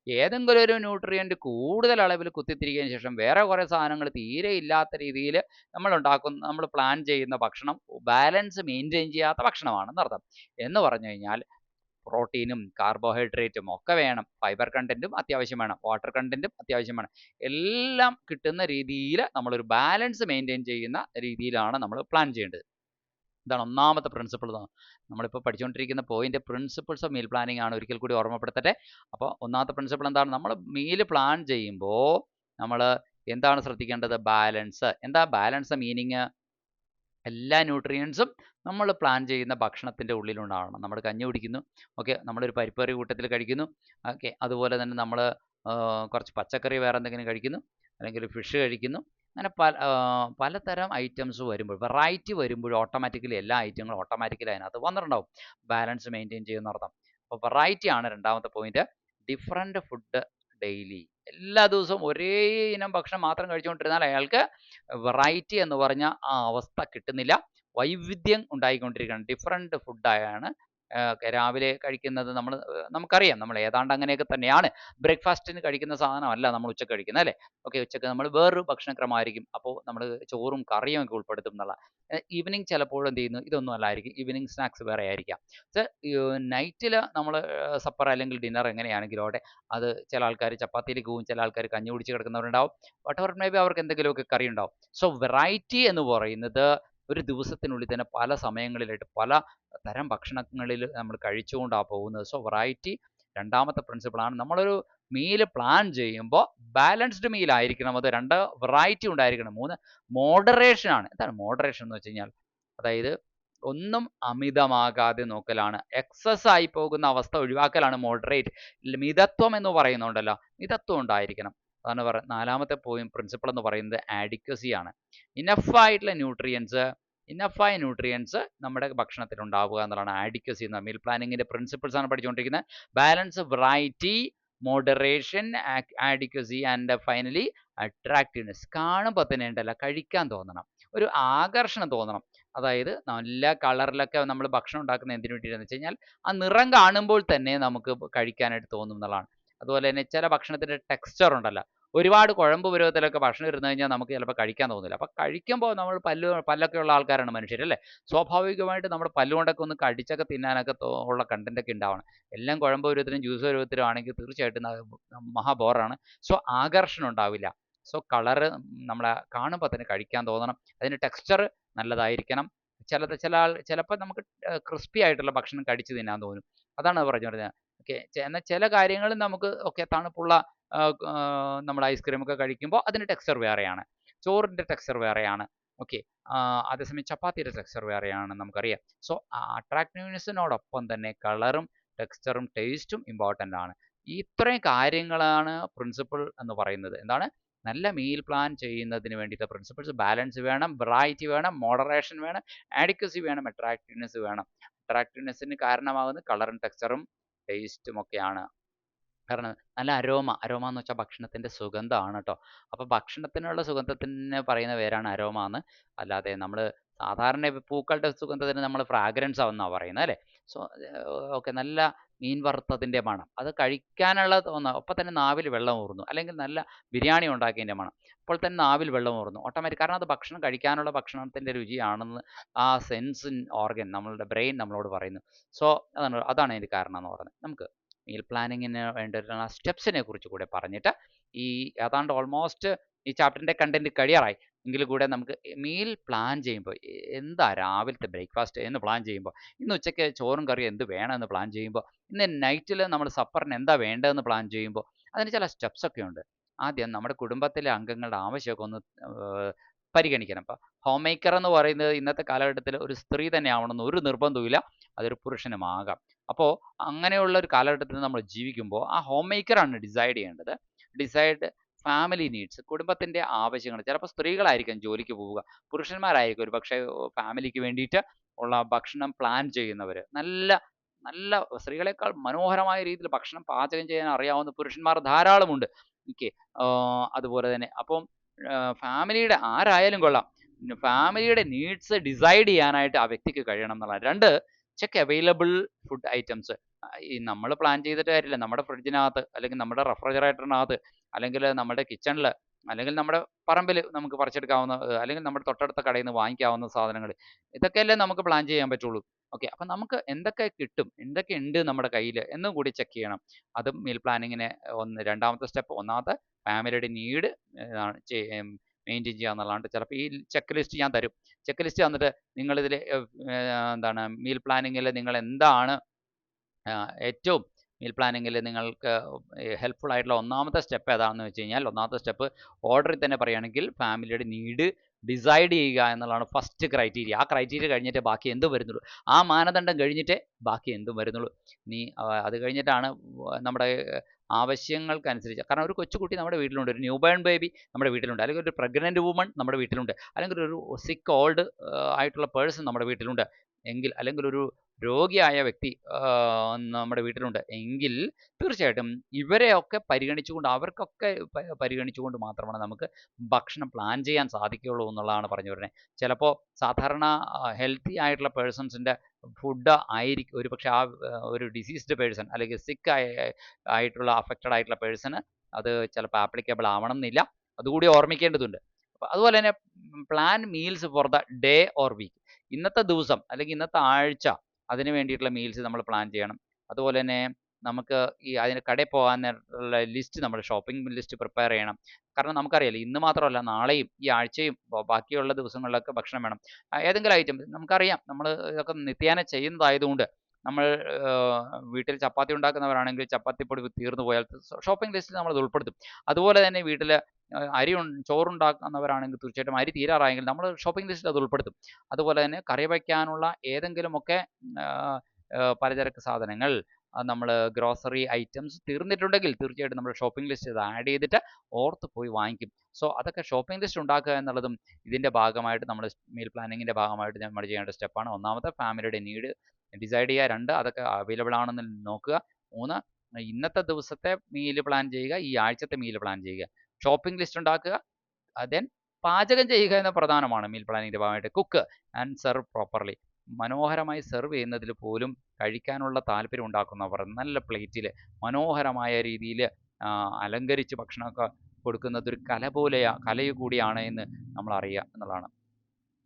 ഏതെങ്കിലും ഒരു ന്യൂട്രിയൻ്റ് കൂടുതൽ അളവിൽ കുത്തിത്തിരിക്കിയതിന് ശേഷം വേറെ കുറേ സാധനങ്ങൾ തീരെ ഇല്ലാത്ത രീതിയിൽ നമ്മൾ പ്ലാൻ ചെയ്യുന്ന ഭക്ഷണം ബാലൻസ് മെയിൻറ്റെയിൻ ചെയ്യാത്ത ഭക്ഷണമാണെന്ന് അർത്ഥം. എന്ന് പറഞ്ഞു കഴിഞ്ഞാൽ പ്രോട്ടീനും കാർബോഹൈഡ്രേറ്റും ഒക്കെ വേണം, ഫൈബർ കണ്ടൻറ്റും അത്യാവശ്യം വേണം, വാട്ടർ കണ്ടൻറ്റും അത്യാവശ്യം വേണം. എല്ലാം കിട്ടുന്ന രീതിയിൽ നമ്മളൊരു ബാലൻസ് മെയിൻറ്റെയിൻ ചെയ്യുന്ന രീതിയിലാണ് നമ്മൾ പ്ലാൻ ചെയ്യേണ്ടത്. ഇതാണ് ഒന്നാമത്തെ പ്രിൻസിപ്പിൾ. നമ്മളിപ്പോൾ പഠിച്ചുകൊണ്ടിരിക്കുന്ന point principles of meal planning ആണ്. ഒരിക്കൽ കൂടി ഓർമ്മപ്പെടുത്തട്ടെ. അപ്പോൾ ഒന്നാമത്തെ പ്രിൻസിപ്പിൾ എന്താണ്? നമ്മൾ മീൽ പ്ലാൻ ചെയ്യുമ്പോൾ നമ്മൾ എന്താണ് ശ്രദ്ധിക്കേണ്ടത്? ബാലൻസ്. എന്താ ബാലൻസ് മീനിങ്? എല്ലാ ന്യൂട്രിയൻസും നമ്മൾ പ്ലാൻ ചെയ്യുന്ന ഭക്ഷണത്തിൻ്റെ ഉള്ളിലുണ്ടാവണം. നമ്മൾ കഞ്ഞി കുടിക്കുന്നു, ഓക്കെ, നമ്മളൊരു പരിപ്പറി കൂട്ടത്തിൽ കഴിക്കുന്നു, ഓക്കെ, അതുപോലെ തന്നെ നമ്മൾ കുറച്ച് പച്ചക്കറി വേറെ എന്തെങ്കിലും കഴിക്കുന്നു, അല്ലെങ്കിൽ ഫിഷ് കഴിക്കുന്നു. അങ്ങനെ പലതരം ഐറ്റംസ് വരുമ്പോൾ, വെറൈറ്റി വരുമ്പോൾ ഓട്ടോമാറ്റിക്കലി എല്ലാ ഐറ്റങ്ങളും ഓട്ടോമാറ്റിക്കലി അതിനകത്ത് വന്നിട്ടുണ്ടാവും. ബാലൻസ് മെയിൻറ്റെയിൻ ചെയ്യുന്ന അർത്ഥം. അപ്പോൾ വെറൈറ്റി ആണ് രണ്ടാമത്തെ പോയിന്റ്. ഡിഫറെൻറ്റ് ഫുഡ് ഡെയിലി, എല്ലാ ദിവസവും ഒരേ ഇനം ഭക്ഷണം മാത്രം കഴിച്ചുകൊണ്ടിരുന്നാൽ അയാൾക്ക് വെറൈറ്റി എന്ന് പറഞ്ഞ ആ അവസ്ഥ കിട്ടുന്നില്ല. വൈവിധ്യം ഉണ്ടായിക്കൊണ്ടിരിക്കുകയാണ്. ഡിഫറെൻറ്റ് ഫുഡായാണ് രാവിലെ കഴിക്കുന്നത്. നമുക്കറിയാം, നമ്മൾ ഏതാണ്ട് അങ്ങനെയൊക്കെ തന്നെയാണ്. ബ്രേക്ക്ഫാസ്റ്റിന് കഴിക്കുന്ന സാധനമല്ല നമ്മൾ ഉച്ചക്ക് കഴിക്കുന്നത്, അല്ലേ? ഓക്കെ, ഉച്ചക്ക് നമ്മൾ വേറൊരു ഭക്ഷണക്രമമായിരിക്കും. അപ്പോൾ നമ്മൾ ചോറും കറിയും ഒക്കെ ഉൾപ്പെടുത്തും എന്നുള്ള. ഈവനിങ് ചിലപ്പോൾ എന്ത് ചെയ്യുന്നു, ഇതൊന്നും അല്ലായിരിക്കും, ഈവനിങ് സ്നാക്സ് വേറെ ആയിരിക്കാം. നൈറ്റിൽ നമ്മൾ സപ്പർ അല്ലെങ്കിൽ ഡിന്നർ എങ്ങനെയാണെങ്കിലോടെ അത് ചില ആൾക്കാർ ചപ്പാത്തിയിലേക്ക് പോകും, ചില ആൾക്കാർ കഞ്ഞി കുടിച്ച് കിടക്കുന്നവരുണ്ടാവും. വട്ട് എവർ മേ ബി അവർക്ക് എന്തെങ്കിലുമൊക്കെ കറി ഉണ്ടാവും. സോ വെറൈറ്റി എന്ന് പറയുന്നത് ഒരു ദിവസത്തിനുള്ളിൽ തന്നെ പല സമയങ്ങളിലായിട്ട് പല തരം ഭക്ഷണങ്ങളിൽ നമ്മൾ കഴിച്ചുകൊണ്ടാണ് പോകുന്നത്. സോ വെറൈറ്റി രണ്ടാമത്തെ പ്രിൻസിപ്പിളാണ്. നമ്മളൊരു മീൽ പ്ലാൻ ചെയ്യുമ്പോൾ ബാലൻസ്ഡ് മീൽ ആയിരിക്കണം. അത് 2 വെറൈറ്റി ഉണ്ടായിരിക്കണം. 3 മോഡറേഷൻ ആണ്. എന്താണ് മോഡറേഷൻ എന്ന് വെച്ച് കഴിഞ്ഞാൽ അതായത് ഒന്നും അമിതമാകാതെ നോക്കലാണ്. എക്സസ് ആയി പോകുന്ന അവസ്ഥ ഒഴിവാക്കലാണ് മോഡറേറ്റ്. മിതത്വം എന്ന് പറയുന്നുണ്ടല്ലോ, മിതത്വം ഉണ്ടായിരിക്കണം. അതാണ് നാലാമത്തെ പ്രിൻസിപ്പിൾ എന്ന് പറയുന്നത് ആഡിക്വസി ആണ്. ഇനഫായിട്ടുള്ള ന്യൂട്രിയൻസ് നമ്മുടെ ഭക്ഷണത്തിൽ ഉണ്ടാവുക എന്നുള്ളതാണ് ആഡിക്വസി എന്ന മീൽ പ്ലാനിങ്ങിന്റെ പ്രിൻസിപ്പിൾസ് ആണ് പഠിച്ചുകൊണ്ടിരിക്കുന്നത്. Balance, variety, moderation, adequacy and finally attractiveness. കാണുമ്പോൾ തന്നെ ഉണ്ടല്ലോ കഴിക്കാൻ തോന്നണം, ഒരു ആകർഷണം തോന്നണം. അതായത് നല്ല കളറിലൊക്കെ നമ്മൾ ഭക്ഷണം ഉണ്ടാക്കുന്നത് എന്തിനു വേണ്ടിയിട്ടാണെന്ന് വെച്ച് കഴിഞ്ഞാൽ ആ നിറം കാണുമ്പോൾ തന്നെ നമുക്ക് കഴിക്കാനായിട്ട് തോന്നും എന്നുള്ളതാണ്. അതുപോലെ തന്നെ ചില ഭക്ഷണത്തിൻ്റെ ടെക്സ്ചർ ഉണ്ടല്ലോ, ഒരുപാട് കുഴമ്പ് പരുവത്തിലൊക്കെ ഭക്ഷണം ഇരുന്ന് കഴിഞ്ഞാൽ നമുക്ക് ചിലപ്പോൾ കഴിക്കാൻ തോന്നില്ല. അപ്പോൾ കഴിക്കുമ്പോൾ നമ്മൾ പല്ലൊക്കെ ഉള്ള ആൾക്കാരാണ് മനുഷ്യർ അല്ലേ. സ്വാഭാവികമായിട്ട് നമ്മുടെ പല്ലുകൊണ്ടൊക്കെ ഒന്ന് കടിച്ചൊക്കെ തിന്നാനൊക്കെ ഉള്ള കണ്ടൻറ്റൊക്കെ ഉണ്ടാവണം. എല്ലാം കുഴമ്പ് പരുവത്തിലും ജ്യൂസ് പരുവത്തിലും ആണെങ്കിൽ തീർച്ചയായിട്ടും മഹാബോറാണ്. സോ ആകർഷണം ഉണ്ടാവില്ല. സോ കളറ് നമ്മളെ കാണുമ്പോൾ തന്നെ കഴിക്കാൻ തോന്നണം. അതിൻ്റെ ടെക്സ്ചർ നല്ലതായിരിക്കണം. ചിലപ്പോൾ നമുക്ക് ക്രിസ്പി ആയിട്ടുള്ള ഭക്ഷണം കടിച്ച് തിന്നാൻ തോന്നും. അതാണ് പറഞ്ഞു വരുന്നത്. ഓക്കെ, എന്നാൽ ചില കാര്യങ്ങൾ നമുക്ക് തണുപ്പുള്ള നമ്മൾ ഐസ്ക്രീമൊക്കെ കഴിക്കുമ്പോൾ അതിൻ്റെ ടെക്സ്ചർ വേറെയാണ്, ചോറിൻ്റെ ടെക്സ്ചർ വേറെയാണ്. ഓക്കെ, അതേസമയം ചപ്പാത്തിയുടെ ടെക്സ്ചർ വേറെയാണ് നമുക്കറിയാം. സോ അട്രാക്റ്റീവ്നെസ്സിനോടൊപ്പം തന്നെ കളറും ടെക്സ്ചറും ടേസ്റ്റും ഇമ്പോർട്ടൻ്റ് ആണ്. ഇത്രയും കാര്യങ്ങളാണ് പ്രിൻസിപ്പിൾ എന്ന് പറയുന്നത്. എന്താണ്? നല്ല മീൽ പ്ലാൻ ചെയ്യുന്നതിന് വേണ്ടിയിട്ട് പ്രിൻസിപ്പിൾസ് ബാലൻസ് വേണം, വെറൈറ്റി വേണം, മോഡറേഷൻ വേണം, ആഡിക്വസി വേണം, അട്രാക്റ്റീവ്നെസ് വേണം. അട്രാക്റ്റീവ്നെസ്സിന് കാരണമാകുന്നത് കളറും ടെക്സ്ചറും ടേസ്റ്റും ഒക്കെയാണ്. കാരണം നല്ല അരോമ എന്ന് വെച്ചാൽ ഭക്ഷണത്തിൻ്റെ സുഗന്ധമാണ് കേട്ടോ. അപ്പോൾ ഭക്ഷണത്തിനുള്ള സുഗന്ധത്തിന് പറയുന്ന പേരാണ് അരോമ എന്ന്. അല്ലാതെ നമ്മൾ സാധാരണ പൂക്കളുടെ സുഗന്ധത്തിന് നമ്മൾ ഫ്രാഗ്രൻസ് ആവുന്നതാണ് പറയുന്നത് അല്ലേ. സോ ഓക്കെ, നല്ല മീൻ വറുത്തതിൻ്റെ മണം അത് കഴിക്കാനുള്ള തോന്നുക, അപ്പോൾ തന്നെ നാവിൽ വെള്ളം ഊറുന്നു. അല്ലെങ്കിൽ നല്ല ബിരിയാണി ഉണ്ടാക്കിയതിൻ്റെ മണം, അപ്പോൾ തന്നെ നാവിൽ വെള്ളം ഊറുന്നു ഓട്ടോമാറ്റിക്. കാരണം അത് ഭക്ഷണം കഴിക്കാനുള്ള ഭക്ഷണത്തിൻ്റെ രുചിയാണെന്ന് ആ സെൻസ് ഓർഗൻ നമ്മളുടെ ബ്രെയിൻ നമ്മളോട് പറയുന്നു. സോ അതാണ് അതിൻ്റെ കാരണം എന്ന് പറയുന്നത്. നമുക്ക് മീൽ പ്ലാനിങ്ങിന് വേണ്ടിയിട്ടുള്ള സ്റ്റെപ്സിനെ കുറിച്ച് കൂടെ പറഞ്ഞിട്ട് ഈ ഏതാണ്ട് ഓൾമോസ്റ്റ് ഈ ചാപ്റ്ററിൻ്റെ കണ്ടന്റ് കഴിയാറായി. എങ്കിൽ കൂടെ നമുക്ക് മീൽ പ്ലാൻ ചെയ്യുമ്പോൾ എന്താ രാവിലത്തെ ബ്രേക്ക്ഫാസ്റ്റ് എന്ന് പ്ലാൻ ചെയ്യുമ്പോൾ, ഇന്ന് ഉച്ചയ്ക്ക് ചോറും കറിയും എന്ത് വേണമെന്ന് പ്ലാൻ ചെയ്യുമ്പോൾ, ഇന്ന് നൈറ്റിൽ നമ്മൾ സപ്പറിന് എന്താ വേണ്ടതെന്ന് പ്ലാൻ ചെയ്യുമ്പോൾ അതിന് ചില സ്റ്റെപ്സൊക്കെ ഉണ്ട്. ആദ്യം നമ്മുടെ കുടുംബത്തിലെ അംഗങ്ങളുടെ ആവശ്യമൊക്കെ ഒന്ന് പരിഗണിക്കണം. ഇപ്പോൾ ഹോം മേക്കർ എന്ന് പറയുന്നത് ഇന്നത്തെ കാലഘട്ടത്തിൽ ഒരു സ്ത്രീ തന്നെ ആവണമെന്ന് ഒരു നിർബന്ധവുമില്ല, അതൊരു പുരുഷനുമാകാം. അപ്പോൾ അങ്ങനെയുള്ള ഒരു കാലഘട്ടത്തിൽ നമ്മൾ ജീവിക്കുമ്പോൾ ആ ഹോം മേക്കറാണ് ഡിസൈഡ് ചെയ്യേണ്ടത്. ഫാമിലി നീഡ്സ്, കുടുംബത്തിൻ്റെ ആവശ്യങ്ങൾ. ചിലപ്പോൾ സ്ത്രീകളായിരിക്കും ജോലിക്ക് പോവുക, പുരുഷന്മാരായിരിക്കും ഒരു പക്ഷേ ഫാമിലിക്ക് വേണ്ടിയിട്ട് ഉള്ള ഭക്ഷണം പ്ലാൻ ചെയ്യുന്നവർ. നല്ല നല്ല സ്ത്രീകളെക്കാൾ മനോഹരമായ രീതിയിൽ ഭക്ഷണം പാചകം ചെയ്യാൻ അറിയാവുന്ന പുരുഷന്മാർ ധാരാളമുണ്ട്. ഓക്കെ, അതുപോലെ തന്നെ അപ്പം ഫാമിലിയുടെ ആരായാലും കൊള്ളാം, ഫാമിലിയുടെ നീഡ്സ് ഡിസൈഡ് ചെയ്യാനായിട്ട് ആ വ്യക്തിക്ക് കഴിയണം എന്നുള്ളതാണ്. 2, ചെക്ക് അവൈലബിൾ ഫുഡ് ഐറ്റംസ്. ഈ നമ്മൾ പ്ലാൻ ചെയ്തിട്ട് കാര്യമില്ല. നമ്മുടെ ഫ്രിഡ്ജിനകത്ത് അല്ലെങ്കിൽ നമ്മുടെ റെഫ്രിജറേറ്ററിനകത്ത് അല്ലെങ്കിൽ നമ്മുടെ കിച്ചണിൽ അല്ലെങ്കിൽ നമ്മുടെ പറമ്പിൽ നമുക്ക് പറിച്ചെടുക്കാവുന്ന അല്ലെങ്കിൽ നമ്മുടെ തൊട്ടടുത്ത കടയിൽ നിന്ന് വാങ്ങിക്കാവുന്ന സാധനങ്ങൾ, ഇതൊക്കെയല്ലേ നമുക്ക് പ്ലാൻ ചെയ്യാൻ പറ്റുള്ളൂ. ഓക്കെ, അപ്പം നമുക്ക് എന്തൊക്കെ കിട്ടും, എന്തൊക്കെ ഉണ്ട് നമ്മുടെ കയ്യിൽ എന്നും കൂടി ചെക്ക് ചെയ്യണം. അതും മീൽ പ്ലാനിങ്ങിന് രണ്ടാമത്തെ സ്റ്റെപ്പ്. ഒന്നാമത്തെ ഫാമിലിയുടെ നീഡ് മെയിൻറ്റെയിൻ ചെയ്യുക എന്നുള്ളതാണ്. ചിലപ്പോൾ ഈ ചെക്ക് ലിസ്റ്റ് ഞാൻ തരും. ചെക്ക് ലിസ്റ്റ് തന്നിട്ട് നിങ്ങളിതിൽ എന്താണ് മീൽ പ്ലാനിങ്ങിൽ നിങ്ങൾ എന്താണ് ഏറ്റവും മീൽ പ്ലാനിങ്ങിൽ നിങ്ങൾക്ക് ഹെൽപ്ഫുൾ ആയിട്ടുള്ള ഒന്നാമത്തെ സ്റ്റെപ്പ് ഏതാണെന്ന് വെച്ച് കഴിഞ്ഞാൽ, ഒന്നാമത്തെ സ്റ്റെപ്പ് ഓർഡറിൽ തന്നെ പറയുകയാണെങ്കിൽ ഫാമിലിയുടെ നീഡ് ഡിസൈഡ് ചെയ്യുക എന്നുള്ളതാണ് ഫസ്റ്റ് ക്രൈറ്റീരിയ. ആ ക്രൈറ്റീരിയ കഴിഞ്ഞിട്ട് ബാക്കി എന്തും വരുന്നുള്ളൂ. ആ മാനദണ്ഡം കഴിഞ്ഞിട്ടേ ബാക്കി എന്തും വരുന്നുള്ളൂ. അത് കഴിഞ്ഞിട്ടാണ് നമ്മുടെ ആവശ്യങ്ങൾക്കനുസരിച്ച്. കാരണം ഒരു കൊച്ചുകുട്ടി നമ്മുടെ വീട്ടിലുണ്ട്, ഒരു ന്യൂ ബോൺ ബേബി നമ്മുടെ വീട്ടിലുണ്ട്, അല്ലെങ്കിൽ ഒരു പ്രഗ്നൻറ്റ് വുമൺ നമ്മുടെ വീട്ടിലുണ്ട്, അല്ലെങ്കിൽ ഒരു സിക്ക് ഓൾഡ് ആയിട്ടുള്ള പേഴ്സൺ നമ്മുടെ വീട്ടിലുണ്ട് എങ്കിൽ, അല്ലെങ്കിൽ ഒരു രോഗിയായ വ്യക്തി നമ്മുടെ വീട്ടിലുണ്ട് എങ്കിൽ തീർച്ചയായിട്ടും ഇവരെയൊക്കെ പരിഗണിച്ചുകൊണ്ട്, അവർക്കൊക്കെ പരിഗണിച്ചുകൊണ്ട് മാത്രമാണ് നമുക്ക് ഭക്ഷണം പ്ലാൻ ചെയ്യാൻ സാധിക്കുകയുള്ളൂ എന്നുള്ളതാണ് പറഞ്ഞു വരുന്നത്. ചിലപ്പോൾ സാധാരണ ഹെൽത്തി ആയിട്ടുള്ള പേഴ്സൺസിൻ്റെ ഫുഡ് ആയിരിക്കും ഒരു പക്ഷേ ആ ഒരു ഡിസീസ്ഡ് പേഴ്സൺ അല്ലെങ്കിൽ സിക്ക് ആയിട്ടുള്ള അഫക്റ്റഡ് ആയിട്ടുള്ള പേഴ്സണ് അത് ചിലപ്പോൾ ആപ്ലിക്കബിൾ ആവണം എന്നില്ല. അതുകൂടി ഓർമ്മിക്കേണ്ടതുണ്ട്. അതുപോലെ തന്നെ plan meals for the day or week. ഇന്നത്തെ ദിവസം അല്ലെങ്കിൽ ഇന്നത്തെ ആഴ്ച അതിന് വേണ്ടിയിട്ടുള്ള മീൽസ് നമ്മൾ പ്ലാൻ ചെയ്യണം. അതുപോലെ തന്നെ നമുക്ക് ഈ അതിന് കടയിൽ പോകാനുള്ള ലിസ്റ്റ് നമ്മൾ ഷോപ്പിംഗ് ലിസ്റ്റ് പ്രിപ്പയർ ചെയ്യണം. കാരണം നമുക്കറിയാലോ ഇന്ന് മാത്രമല്ല നാളെയും ഈ ആഴ്ചയും ബാക്കിയുള്ള ദിവസങ്ങളിലൊക്കെ ഭക്ഷണം വേണം. ഏതെങ്കിലും ഐറ്റം നമുക്കറിയാം നമ്മൾ ഇതൊക്കെ നിത്യേന ചെയ്യുന്നതായതുകൊണ്ട് നമ്മൾ വീട്ടിൽ ചപ്പാത്തി ഉണ്ടാക്കുന്നവരാണെങ്കിൽ ചപ്പാത്തിപ്പൊടി തീർന്നു പോയാൽ ഷോപ്പിംഗ് ലിസ്റ്റിൽ നമ്മളത് ഉൾപ്പെടുത്തും. അതുപോലെ തന്നെ വീട്ടിൽ ചോറുണ്ടാക്കുന്നവരാണെങ്കിൽ തീർച്ചയായിട്ടും അരി തീരാറായെങ്കിൽ നമ്മൾ ഷോപ്പിംഗ് ലിസ്റ്റിൽ അത് ഉൾപ്പെടുത്തും. അതുപോലെ തന്നെ കറി വയ്ക്കാനുള്ള ഏതെങ്കിലുമൊക്കെ പലചരക്ക് സാധനങ്ങൾ നമ്മൾ ഗ്രോസറി ഐറ്റംസ് തീർന്നിട്ടുണ്ടെങ്കിൽ തീർച്ചയായിട്ടും നമ്മൾ ഷോപ്പിംഗ് ലിസ്റ്റ് ഇത് ആഡ് ചെയ്തിട്ട് ഓർത്ത് പോയി വാങ്ങിക്കും. സോ അതൊക്കെ ഷോപ്പിംഗ് ലിസ്റ്റ് ഉണ്ടാക്കുക എന്നുള്ളതും ഇതിൻ്റെ ഭാഗമായിട്ട് നമ്മൾ മീൽ പ്ലാനിങ്ങിൻ്റെ ഭാഗമായിട്ട് നമ്മൾ ചെയ്യേണ്ട സ്റ്റെപ്പാണ്. ഒന്നാമത്തെ ഫാമിലിയുടെ നീഡ് ഡിസൈഡ് ചെയ്യുക. 2 അതൊക്കെ അവൈലബിൾ ആണെന്ന് നോക്കുക. 3 ഇന്നത്തെ ദിവസത്തെ മീൽ പ്ലാൻ ചെയ്യുക, ഈ ആഴ്ചത്തെ മീൽ പ്ലാൻ ചെയ്യുക, ഷോപ്പിംഗ് ലിസ്റ്റ് ഉണ്ടാക്കുക, ദെൻ പാചകം ചെയ്യുക എന്ന പ്രധാനമാണ് മീൽ പ്ലാനിങ്ങിൻ്റെ ഭാഗമായിട്ട്. Cook and serve properly. മനോഹരമായി സെർവ് ചെയ്യുന്നതിൽ പോലും കഴിക്കാനുള്ള താല്പര്യം ഉണ്ടാക്കുന്നവർ നല്ല പ്ലേറ്റിൽ മനോഹരമായ രീതിയിൽ അലങ്കരിച്ച് ഭക്ഷണമൊക്കെ കൊടുക്കുന്നത് ഒരു കല കൂടിയാണ് എന്ന് നമ്മൾ അറിയുക എന്നുള്ളതാണ്.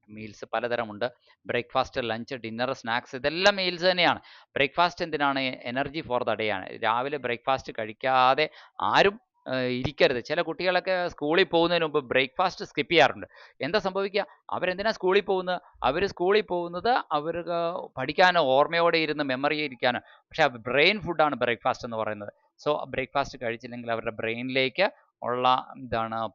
മീൽസ് പലതരമുണ്ട്. ബ്രേക്ക്ഫാസ്റ്റ്, ലഞ്ച്, ഡിന്നർ, സ്നാക്സ് ഇതെല്ലാം മീൽസ് തന്നെയാണ്. ബ്രേക്ക്ഫാസ്റ്റ് എന്തിനാണ്? എനർജി ഫോർ ദ ഡേ ആണ്. രാവിലെ ബ്രേക്ക്ഫാസ്റ്റ് കഴിക്കാതെ ആരും ഇരിക്കരുത്. ചില കുട്ടികളൊക്കെ സ്കൂളിൽ പോകുന്നതിന് മുമ്പ് ബ്രേക്ക്ഫാസ്റ്റ് സ്കിപ്പ് ചെയ്യാറുണ്ട്. എന്താ സംഭവിക്കുക? അവരെന്തിനാ സ്കൂളിൽ പോകുന്നത്? അവർ സ്കൂളിൽ പോകുന്നത് അവർക്ക് പഠിക്കാനോ ഓർമ്മയോടെ ഇരുന്ന് മെമ്മറി ഇരിക്കാനോ. പക്ഷേ ബ്രെയിൻ ഫുഡാണ് ബ്രേക്ക്ഫാസ്റ്റ് എന്ന് പറയുന്നത്. സോ ബ്രേക്ക്ഫാസ്റ്റ് കഴിച്ചില്ലെങ്കിൽ അവരുടെ ബ്രെയിനിലേക്ക് ഉള്ള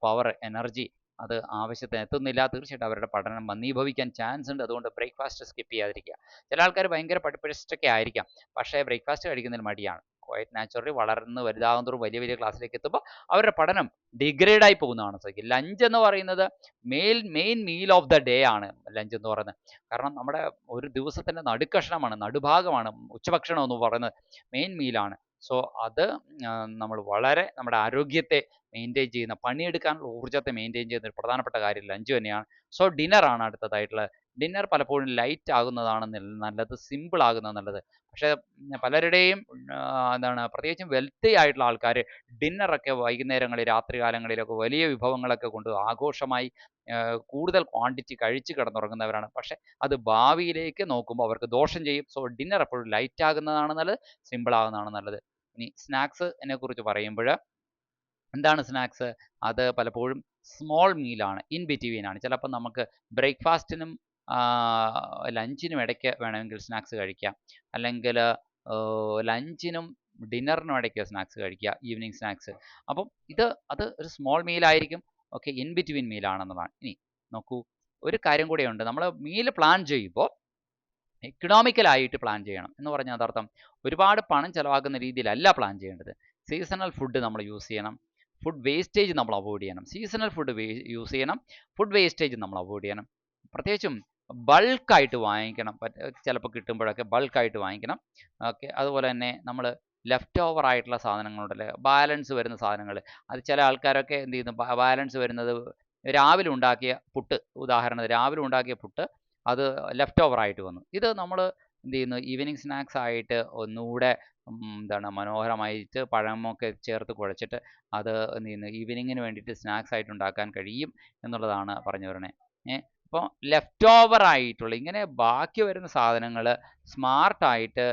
പവർ, എനർജി അത് ആവശ്യത്തിന് എത്തുന്നില്ല. തീർച്ചയായിട്ടും അവരുടെ പഠനം മന്ദീഭവിക്കാൻ ചാൻസ് ഉണ്ട്. അതുകൊണ്ട് ബ്രേക്ക്ഫാസ്റ്റ് സ്കിപ്പ് ചെയ്യാതിരിക്കുക. ചില ആൾക്കാർ ഭയങ്കര പഠിപ്പിസ്റ്റൊക്കെ ആയിരിക്കാം, പക്ഷേ ബ്രേക്ക്ഫാസ്റ്റ് കഴിക്കുന്നതിന് മടിയാണ്. ക്വയറ്റ് നാച്ചുറലി വളർന്ന് വലുതാകും തോറും വലിയ വലിയ ക്ലാസ്സിലേക്ക് എത്തുമ്പോൾ അവരുടെ പഠനം ഡിഗ്രേഡായി പോകുന്നതാണ് സാധിക്കും. ലഞ്ച് എന്ന് പറയുന്നത് main meal of the day ആണ് ലഞ്ച് എന്ന് പറയുന്നത്. കാരണം നമ്മുടെ ഒരു ദിവസത്തിൻ്റെ നടുക്കഷ്ണമാണ്, നടുഭാഗമാണ് ഉച്ചഭക്ഷണം എന്ന് പറയുന്നത്. മെയിൻ മീലാണ്. സോ അത് നമ്മൾ വളരെ നമ്മുടെ ആരോഗ്യത്തെ മെയിൻറ്റെയിൻ ചെയ്യുന്ന, പണിയെടുക്കാനുള്ള ഊർജ്ജത്തെ മെയിൻറ്റെയിൻ ചെയ്യുന്ന ഒരു പ്രധാനപ്പെട്ട കാര്യം ലഞ്ച് തന്നെയാണ്. സോ ഡിന്നറാണ് അടുത്തതായിട്ടുള്ളത്. ഡിന്നർ പലപ്പോഴും ലൈറ്റ് ആകുന്നതാണ് നല്ലത്, സിമ്പിൾ ആകുന്നത് നല്ലത്. പക്ഷേ പലരുടെയും പ്രത്യേകിച്ചും വെൽത്തി ആയിട്ടുള്ള ആൾക്കാർ ഡിന്നറൊക്കെ വൈകുന്നേരങ്ങളിൽ, രാത്രികാലങ്ങളിലൊക്കെ വലിയ വിഭവങ്ങളൊക്കെ കൊണ്ട് ആഘോഷമായി കൂടുതൽ ക്വാണ്ടിറ്റി കഴിച്ച് കിടന്നുറങ്ങുന്നവരാണ്. പക്ഷേ അത് ഭാവിയിലേക്ക് നോക്കുമ്പോൾ അവർക്ക് ദോഷം ചെയ്യും. സോ ഡിന്നർ എപ്പോഴും ലൈറ്റ് ആകുന്നതാണ് നല്ലത്, സിമ്പിൾ ആകുന്നതാണ് നല്ലത്. ഇനി സ്നാക്സിനെ കുറിച്ച് പറയുമ്പോൾ എന്താണ് സ്നാക്സ്? അത് പലപ്പോഴും സ്മോൾ മീലാണ്, ഇൻ ബിറ്റ്വീൻ ആണ്. ചിലപ്പോൾ നമുക്ക് ബ്രേക്ക്ഫാസ്റ്റിനും ലഞ്ചിനും ഇടയ്ക്ക് വേണമെങ്കിൽ സ്നാക്സ് കഴിക്കാം, അല്ലെങ്കിൽ ലഞ്ചിനും ഡിന്നറിനും ഇടയ്ക്ക് സ്നാക്സ് കഴിക്കുക, ഈവനിങ് സ്നാക്സ്. അപ്പം അത് ഒരു സ്മോൾ മീലായിരിക്കും. ഓക്കെ, ഇൻ ബിറ്റ്വീൻ മീലാണെന്നതാണ്. ഇനി നോക്കൂ, ഒരു കാര്യം കൂടെയുണ്ട്. നമ്മൾ മീൽ പ്ലാൻ ചെയ്യുമ്പോൾ എക്കണോമിക്കലായിട്ട് പ്ലാൻ ചെയ്യണം. എന്ന് പറഞ്ഞാൽ അതർത്ഥം ഒരുപാട് പണം ചിലവാക്കുന്ന രീതിയിലല്ല പ്ലാൻ ചെയ്യേണ്ടത്. സീസണൽ ഫുഡ് നമ്മൾ യൂസ് ചെയ്യണം. ഫുഡ് വേസ്റ്റേജ് നമ്മൾ അവോയ്ഡ് ചെയ്യണം. സീസണൽ ഫുഡ് യൂസ് ചെയ്യണം, ഫുഡ് വേസ്റ്റേജ് നമ്മൾ അവോയ്ഡ് ചെയ്യണം. പ്രത്യേകിച്ചും ബൾക്കായിട്ട് വാങ്ങിക്കണം. ചിലപ്പോൾ കിട്ടുമ്പോഴൊക്കെ ബൾക്കായിട്ട് വാങ്ങിക്കണം. ഓക്കെ, അതുപോലെ തന്നെ നമ്മൾ ലെഫ്റ്റ് ഓവർ ആയിട്ടുള്ള സാധനങ്ങളുണ്ടല്ലോ, ബാലൻസ് വരുന്ന സാധനങ്ങൾ, അത് ചില ആൾക്കാരൊക്കെ എന്ത് ചെയ്യുന്നു, ബാലൻസ് വരുന്നത് രാവിലെ ഉണ്ടാക്കിയ പുട്ട്, ഉദാഹരണത്തിന് രാവിലെ ഉണ്ടാക്കിയ പുട്ട് അത് ലെഫ്റ്റ് ഓവർ ആയിട്ട് വന്നു. ഇത് നമ്മൾ എന്ത് ചെയ്യുന്നു, ഈവനിങ് സ്നാക്സ് ആയിട്ട് ഒന്നുകൂടെ മനോഹരമായിട്ട് പഴമൊക്കെ ചേർത്ത് കുഴച്ചിട്ട് അത് എന്ത് ചെയ്യുന്നു, ഈവനിങ്ങിന് വേണ്ടിയിട്ട് സ്നാക്സ് ആയിട്ട് ഉണ്ടാക്കാൻ കഴിയും എന്നുള്ളതാണ് പറഞ്ഞു വരണേ. അപ്പോൾ ലെഫ്റ്റ് ഓവർ ആയിട്ടുള്ള ഇങ്ങനെ ബാക്കി വരുന്ന സാധനങ്ങൾ സ്മാർട്ടായിട്ട്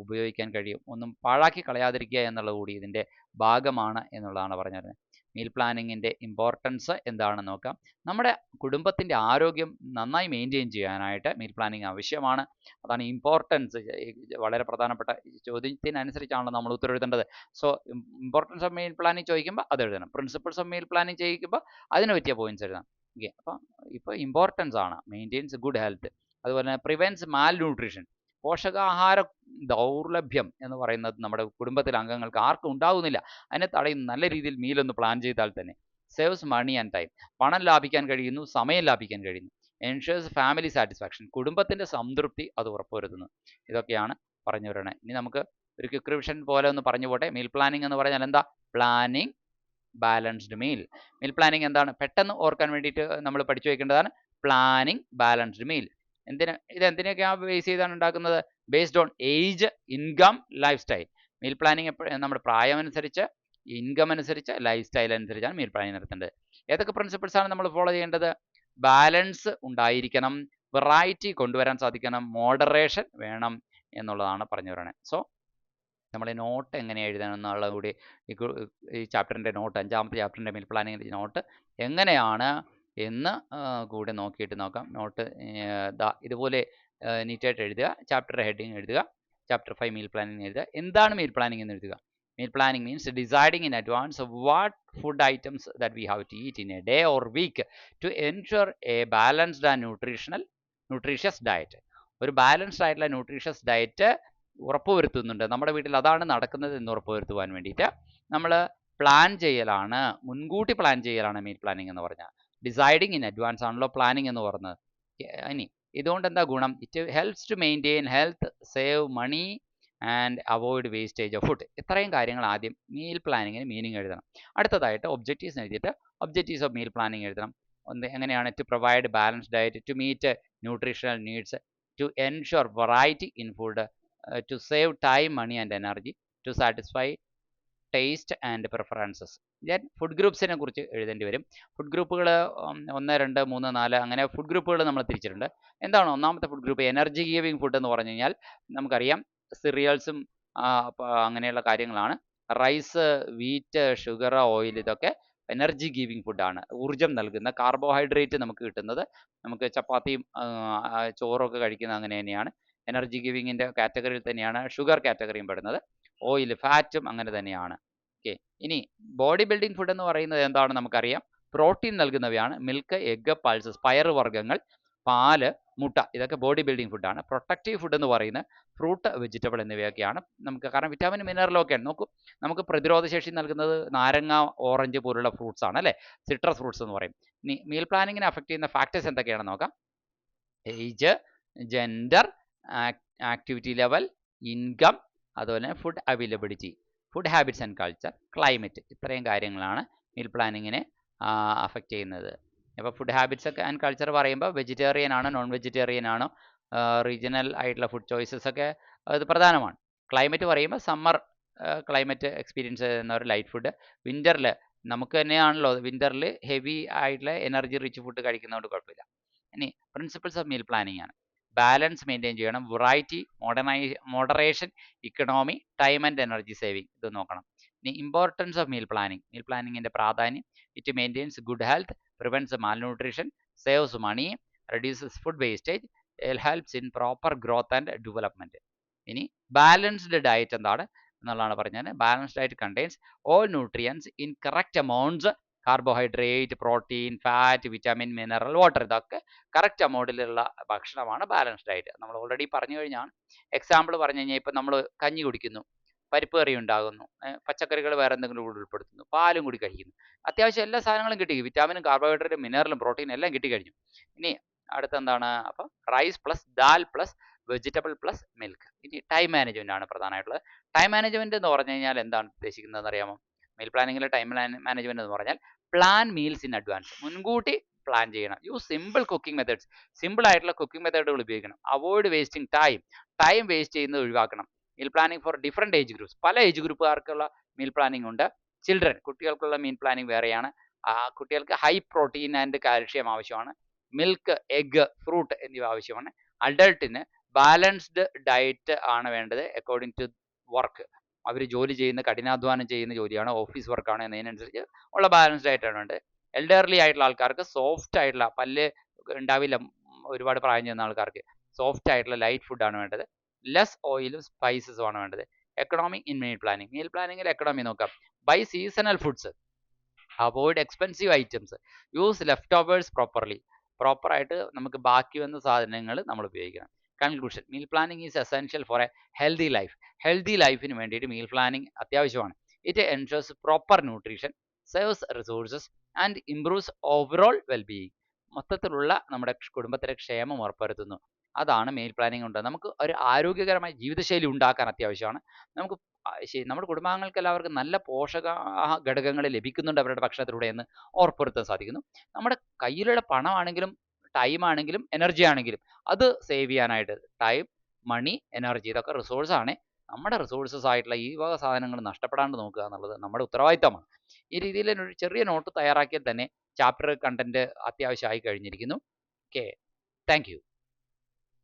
ഉപയോഗിക്കാൻ കഴിയും. ഒന്നും പാഴാക്കി കളയാതിരിക്കുക എന്നുള്ളത് കൂടി ഇതിൻ്റെ ഭാഗമാണ് എന്നുള്ളതാണ് പറഞ്ഞു വരുന്നത്. മീൽ പ്ലാനിങ്ങിൻ്റെ ഇമ്പോർട്ടൻസ് എന്താണെന്ന് നോക്കാം. നമ്മുടെ കുടുംബത്തിൻ്റെ ആരോഗ്യം നന്നായി മെയിൻറ്റെയിൻ ചെയ്യാനായിട്ട് മീൽ പ്ലാനിങ് ആവശ്യമാണ്. അതാണ് ഇമ്പോർട്ടൻസ്. വളരെ പ്രധാനപ്പെട്ട ചോദ്യത്തിനനുസരിച്ചാണല്ലോ നമ്മൾ ഉത്തരം എഴുതേണ്ടത്. So importance of meal planning ചോദിക്കുമ്പോൾ അത് എഴുതണം. പ്രിൻസിപ്പിൾസ് ഓഫ് മീൽ പ്ലാനിങ് ചോദിക്കുമ്പോൾ അതിന് പറ്റിയ പോയിന്റ്സ് എഴുതണം. ഓക്കെ, അപ്പോൾ ഇപ്പോൾ ഇമ്പോർട്ടൻസ് ആണ് മെയിൻറ്റെയിൻസ് ഗുഡ് ഹെൽത്ത്. അതുപോലെ തന്നെ പ്രിവെൻറ്റ്സ് മാൽ ന്യൂട്രീഷൻ. പോഷകാഹാര ദൗർലഭ്യം എന്ന് പറയുന്നത് നമ്മുടെ കുടുംബത്തിലെ അംഗങ്ങൾക്ക് ആർക്കും ഉണ്ടാകുന്നില്ല. അതിനെ തടയും നല്ല രീതിയിൽ മീലൊന്ന് പ്ലാൻ ചെയ്താൽ തന്നെ. Saves money and time. പണം ലാഭിക്കാൻ കഴിയുന്നു, സമയം ലാഭിക്കാൻ കഴിയുന്നു. Ensures family satisfaction. കുടുംബത്തിൻ്റെ സംതൃപ്തി അത് ഉറപ്പുവരുത്തുന്നു. ഇതൊക്കെയാണ് പറഞ്ഞു വരണേ. ഇനി നമുക്ക് ഒരു ക്വിക്ക് റിവിഷൻ പോലെ ഒന്ന് പറഞ്ഞു പോട്ടെ. മീൽ പ്ലാനിങ് എന്ന് പറഞ്ഞാൽ എന്താ? Planning balanced meal. Meal planning എന്താണ്? പെട്ടെന്ന് ഓർക്കാൻ വേണ്ടിയിട്ട് നമ്മൾ പഠിച്ചു വയ്ക്കേണ്ടതാണ് പ്ലാനിങ് ബാലൻസ്ഡ് മീൽ. ഇതെന്തിനൊക്കെയാണ് ബേസ് ചെയ്താണ് ഉണ്ടാക്കുന്നത്? Based on age, income, life style. Meal planning നമ്മുടെ പ്രായം അനുസരിച്ച്, ഇൻകം അനുസരിച്ച്, ലൈഫ് സ്റ്റൈൽ അനുസരിച്ചാണ് മീൽ പ്ലാനിങ് നടത്തേണ്ടത്. ഏതൊക്കെ പ്രിൻസിപ്പിൾസ് ആണ് നമ്മൾ ഫോളോ ചെയ്യേണ്ടത്? ബാലൻസ് ഉണ്ടായിരിക്കണം, വെറൈറ്റി കൊണ്ടുവരാൻ സാധിക്കണം, മോഡറേഷൻ വേണം എന്നുള്ളതാണ് പറഞ്ഞു പറയണത്. സോ നമ്മൾ നോട്ട് എങ്ങനെ എഴുതണം എന്നുള്ള കൂടി ഈ ചാപ്റ്ററിൻ്റെ നോട്ട് 5ാമത്തെ ചാപ്റ്ററിൻ്റെ മീൽ പ്ലാനിങ്ങിൻ്റെ നോട്ട് എങ്ങനെയാണ് എന്ന് കൂടെ നോക്കിയിട്ട് നോക്കാം. നോട്ട് ഇതുപോലെ നീറ്റായിട്ട് എഴുതുക. ചാപ്റ്റർ ഹെഡിങ് എഴുതുക. ചാപ്റ്റർ 5 മീൽ പ്ലാനിങ് എഴുതുക. എന്താണ് മീൽ പ്ലാനിങ് എന്ന് എഴുതുക. Meal planning means deciding in advance of what food items that we have to eat in a day or week to ensure a balanced and nutritious diet. ഒരു ബാലൻസ്ഡ് ആയിട്ടുള്ള ന്യൂട്രീഷ്യസ് ഡയറ്റ് ഉറപ്പുവരുത്തുന്നുണ്ട്. നമ്മുടെ വീട്ടിൽ അതാണ് നടക്കുന്നത് എന്ന് ഉറപ്പുവരുത്തുവാൻ വേണ്ടിയിട്ട് നമ്മൾ പ്ലാൻ ചെയ്യലാണ്, മുൻകൂട്ടി പ്ലാൻ ചെയ്യലാണ് മീൽ പ്ലാനിങ് എന്ന് പറഞ്ഞാൽ. ഡിസൈഡിങ് ഇൻ അഡ്വാൻസ് ആണല്ലോ പ്ലാനിങ് എന്ന് പറഞ്ഞത്. ഇനി ഇതുകൊണ്ട് എന്താ ഗുണം? It helps to maintain health, save money and avoid wastage of food. ഇത്രയും കാര്യങ്ങൾ ആദ്യം മീൽ പ്ലാനിങ്ങിന് മീനിങ് എഴുതണം. അടുത്തതായിട്ട് ഒബ്ജക്റ്റീവ്സ് എഴുതിയിട്ട് ഒബ്ജക്റ്റീവ്സ് ഓഫ് മീൽ പ്ലാനിങ് എഴുതണം. എങ്ങനെയാണ്? To provide balanced diet, to meet nutritional needs, to ensure variety in food, to save time, money and energy, to satisfy taste and preferences. Then food ഗ്രൂപ്പ്സിനെ കുറിച്ച് എഴുതേണ്ടി വരും. ഫുഡ് ഗ്രൂപ്പുകൾ 1, 2, 3, 4 അങ്ങനെ ഫുഡ് ഗ്രൂപ്പുകൾ നമ്മൾ തിരിച്ചിട്ടുണ്ട്. എന്താണ് ഒന്നാമത്തെ food group? Energy giving food എന്ന് പറഞ്ഞു കഴിഞ്ഞാൽ നമുക്കറിയാം സിറിയൽസും അങ്ങനെയുള്ള കാര്യങ്ങളാണ്. റൈസ്, വീറ്റ്, ഷുഗർ, ഓയിൽ ഇതൊക്കെ എനർജി ഗിവിങ് ഫുഡാണ്. ഊർജ്ജം നൽകുന്ന കാർബോഹൈഡ്രേറ്റ് നമുക്ക് കിട്ടുന്നത്. നമുക്ക് ചപ്പാത്തിയും ചോറൊക്കെ കഴിക്കുന്നത് അങ്ങനെ തന്നെയാണ്. എനർജി ഗിവിങ്ങിൻ്റെ കാറ്റഗറിയിൽ തന്നെയാണ് ഷുഗർ കാറ്റഗറിയും പെടുന്നത്. ഓയിൽ, ഫാറ്റും അങ്ങനെ തന്നെയാണ്. ഓക്കെ. ഇനി ബോഡി ബിൽഡിംഗ് ഫുഡ് എന്ന് പറയുന്നത് എന്താണ് നമുക്കറിയാം. പ്രോട്ടീൻ നൽകുന്നവയാണ്. മിൽക്ക്, എഗ്ഗ്, പൾസസ്, പയറുവർഗ്ഗങ്ങൾ, പാല്, മുട്ട ഇതൊക്കെ ബോഡി ബിൽഡിംഗ് ഫുഡാണ്. പ്രൊട്ടക്റ്റീവ് ഫുഡ് എന്ന് പറയുന്നത് ഫ്രൂട്ട്, വെജിറ്റബിൾ എന്നിവയൊക്കെയാണ്. നമുക്ക് കാരണം വിറ്റാമിൻ മിനറലൊക്കെയാണ്. നോക്കൂ, നമുക്ക് പ്രതിരോധശേഷി നൽകുന്നത് നാരങ്ങ, ഓറഞ്ച് പോലുള്ള ഫ്രൂട്ട്സ് ആണ് അല്ലേ, സിട്രസ് ഫ്രൂട്ട്സ് എന്ന് പറയും. ഇനി മീൽ പ്ലാനിങ്ങിനെ അഫക്റ്റ് ചെയ്യുന്ന ഫാക്ടേഴ്സ് എന്തൊക്കെയാണെന്ന് നോക്കാം. Age, gender, activity level, income, അതുപോലെ food availability, food habits and culture, climate. ഇത്രയും കാര്യങ്ങളാണ് മീൽ പ്ലാനിങ്ങിനെ അഫക്റ്റ് ചെയ്യുന്നത്. അപ്പോൾ ഫുഡ് ഹാബിറ്റ്സ് ഒക്കെ ആൻഡ് കൾച്ചർ പറയുമ്പോൾ വെജിറ്റേറിയൻ ആണോ നോൺ വെജിറ്റേറിയൻ ആണോ, റീജിയണൽ ആയിട്ടുള്ള ഫുഡ് ചോയ്സസ് ഒക്കെ അത് പ്രധാനമാണ്. ക്ലൈമറ്റ് പറയുമ്പോൾ സമ്മർ ക്ലൈമറ്റ് എക്സ്പീരിയൻസ് ചെയ്യുന്നവർ ലൈറ്റ് ഫുഡ്. വിൻ്ററിൽ നമുക്ക് തന്നെയാണല്ലോ വിൻ്ററിൽ ഹെവി ആയിട്ടുള്ള എനർജി റിച്ച് ഫുഡ് കഴിക്കുന്നതുകൊണ്ട് കുഴപ്പമില്ല. ഇനി പ്രിൻസിപ്പിൾസ് ഓഫ് മീൽ പ്ലാനിങ് ആണ്. ബാലൻസ് മെയിൻറ്റെയിൻ ചെയ്യണം. Variety, moderation, economy, time and energy saving ഇത് നോക്കണം. ഇനി importance of meal planning, meal പ്ലാനിങ്ങിൻ്റെ പ്രാധാന്യം. It maintains good health, prevents malnutrition, saves money, reduces food wastage, helps in proper growth and development. ഇനി ബാലൻസ്ഡ് ഡയറ്റ് എന്താണ് എന്നുള്ളതാണ് പറഞ്ഞത്. Balanced diet contains all nutrients in correct amounts, carbohydrate, protein, fat, vitamin, mineral, water ഇതൊക്കെ കറക്റ്റ് അമൗണ്ടിലുള്ള ഭക്ഷണമാണ് ബാലൻസ്ഡ് ഡയറ്റ്. നമ്മൾ ഓൾറെഡി പറഞ്ഞു കഴിഞ്ഞാണ്. എക്സാമ്പിൾ പറഞ്ഞു കഴിഞ്ഞാൽ ഇപ്പം നമ്മൾ കഞ്ഞി കുടിക്കുന്നു, പരിപ്പ് കറി ഉണ്ടാകുന്നു, പച്ചക്കറികൾ വേറെ എന്തെങ്കിലും കൂടി ഉൾപ്പെടുത്തുന്നു, പാലും കൂടി കഴിക്കുന്നു. അത്യാവശ്യം എല്ലാ സാധനങ്ങളും കിട്ടി. വിറ്റാമിനും കാർബോഹൈഡ്രേറ്റും മിനറലും പ്രോട്ടീനും എല്ലാം കിട്ടിക്കഴിഞ്ഞു. ഇനി അടുത്തെന്താണ്? അപ്പം rice plus dal plus vegetable plus milk. ഇനി ടൈം മാനേജ്മെൻ്റ് ആണ് പ്രധാനമായിട്ടുള്ളത്. ടൈം മാനേജ്മെൻറ്റ് എന്ന് പറഞ്ഞു കഴിഞ്ഞാൽ എന്താണ് ഉദ്ദേശിക്കുന്നത് അറിയാമോ? മീൽ പ്ലാനിങ്ങിലെ ടൈം മാനേജ്മെൻറ്റ് എന്ന് പറഞ്ഞാൽ പ്ലാൻ മീൽസ് ഇൻ അഡ്വാൻസ്. മുൻകൂട്ടി പ്ലാൻ ചെയ്യണം. Use simple cooking methods. Simple ആയിട്ടുള്ള കുക്കിംഗ് മെത്തേഡുകൾ ഉപയോഗിക്കണം. അവോയ്ഡ് വേസ്റ്റിംഗ് ടൈം വേസ്റ്റ് ചെയ്യുന്നത് ഒഴിവാക്കണം. Meal planning four different age groups. പല ഏജ് ഗ്രൂപ്പുകാർക്കുള്ള മീൽ പ്ലാനിങ് ഉണ്ട്. ചിൽഡ്രൻ കുട്ടികൾക്കുള്ള മീൽ പ്ലാനിങ് വേറെയാണ്. കുട്ടികൾക്ക് ഹൈ പ്രോട്ടീൻ ആൻഡ് കാൽഷ്യം ആവശ്യമാണ്. മിൽക്ക്, എഗ്ഗ്, ഫ്രൂട്ട് എന്നിവ ആവശ്യമാണ്. അഡൾട്ടിന് ബാലൻസ്ഡ് ഡയറ്റ് ആണ് വേണ്ടത് അക്കോർഡിംഗ് ടു വർക്ക്. അവർ ജോലി ചെയ്യുന്ന കഠിനാധ്വാനം ചെയ്യുന്ന ജോലിയാണ്, ഓഫീസ് വർക്കാണ് എന്നതിനനുസരിച്ച് ഉള്ള ബാലൻസ്ഡ് ഡയറ്റാണ് വേണ്ടത്. എൽഡർലി ആയിട്ടുള്ള ആൾക്കാർക്ക് സോഫ്റ്റ് ആയിട്ടുള്ള, പല്ല് ഉണ്ടാവില്ല ഒരുപാട് പ്രായം ചെയ്യുന്ന ആൾക്കാർക്ക്, സോഫ്റ്റ് ആയിട്ടുള്ള ലൈറ്റ് ഫുഡാണ് വേണ്ടത്. ലെസ് ഓയിലും സ്പൈസസും ആണ് വേണ്ടത്. Economy in meal planning. Meal പ്ലാനിങ്ങിൽ എക്കണോമി നോക്കാം. Buy seasonal foods, avoid expensive items, use leftovers properly. പ്രോപ്പറായിട്ട് നമുക്ക് ബാക്കി വന്ന സാധനങ്ങൾ നമ്മൾ ഉപയോഗിക്കണം. Conclusion, meal planning is essential for a healthy life. Healthy ലൈഫിന് വേണ്ടിയിട്ട് മീൽ പ്ലാനിങ് അത്യാവശ്യമാണ്. It ensures proper nutrition, saves resources and improves overall wellbeing. മൊത്തത്തിലുള്ള നമ്മുടെ കുടുംബത്തിലെ ക്ഷേമം ഉറപ്പുവരുത്തുന്നു. അതാണ് മീൽ പ്ലാനിങ് കൊണ്ട് നമുക്ക് ഒരു ആരോഗ്യകരമായ ജീവിതശൈലി ഉണ്ടാക്കാൻ അത്യാവശ്യമാണ്. നമുക്ക് നമ്മുടെ കുടുംബാംഗങ്ങൾക്ക് എല്ലാവർക്കും നല്ല പോഷക ഘടകങ്ങൾ ലഭിക്കുന്നുണ്ട് അവരുടെ ഭക്ഷണത്തിലൂടെ എന്ന് ഉറപ്പുവരുത്താൻ സാധിക്കുന്നു. നമ്മുടെ കയ്യിലുള്ള പണമാണെങ്കിലും ടൈം ആണെങ്കിലും എനർജി ആണെങ്കിലും അത് സേവ് ചെയ്യാനായിട്ട് ടൈം, മണി, എനർജി ഇതൊക്കെ റിസോഴ്സാണ്. നമ്മുടെ റിസോഴ്സസ് ആയിട്ടുള്ള ഈ വക സാധനങ്ങൾ നഷ്ടപ്പെടാണ്ട് നോക്കുക എന്നുള്ളത് നമ്മുടെ ഉത്തരവാദിത്തമാണ്. ഈ രീതിയിൽ ഒരു ചെറിയ നോട്ട് തയ്യാറാക്കിയാൽ തന്നെ ചാപ്റ്റർ കണ്ടന്റ് അത്യാവശ്യമായി കഴിഞ്ഞിരിക്കുന്നു. Okay, thank you.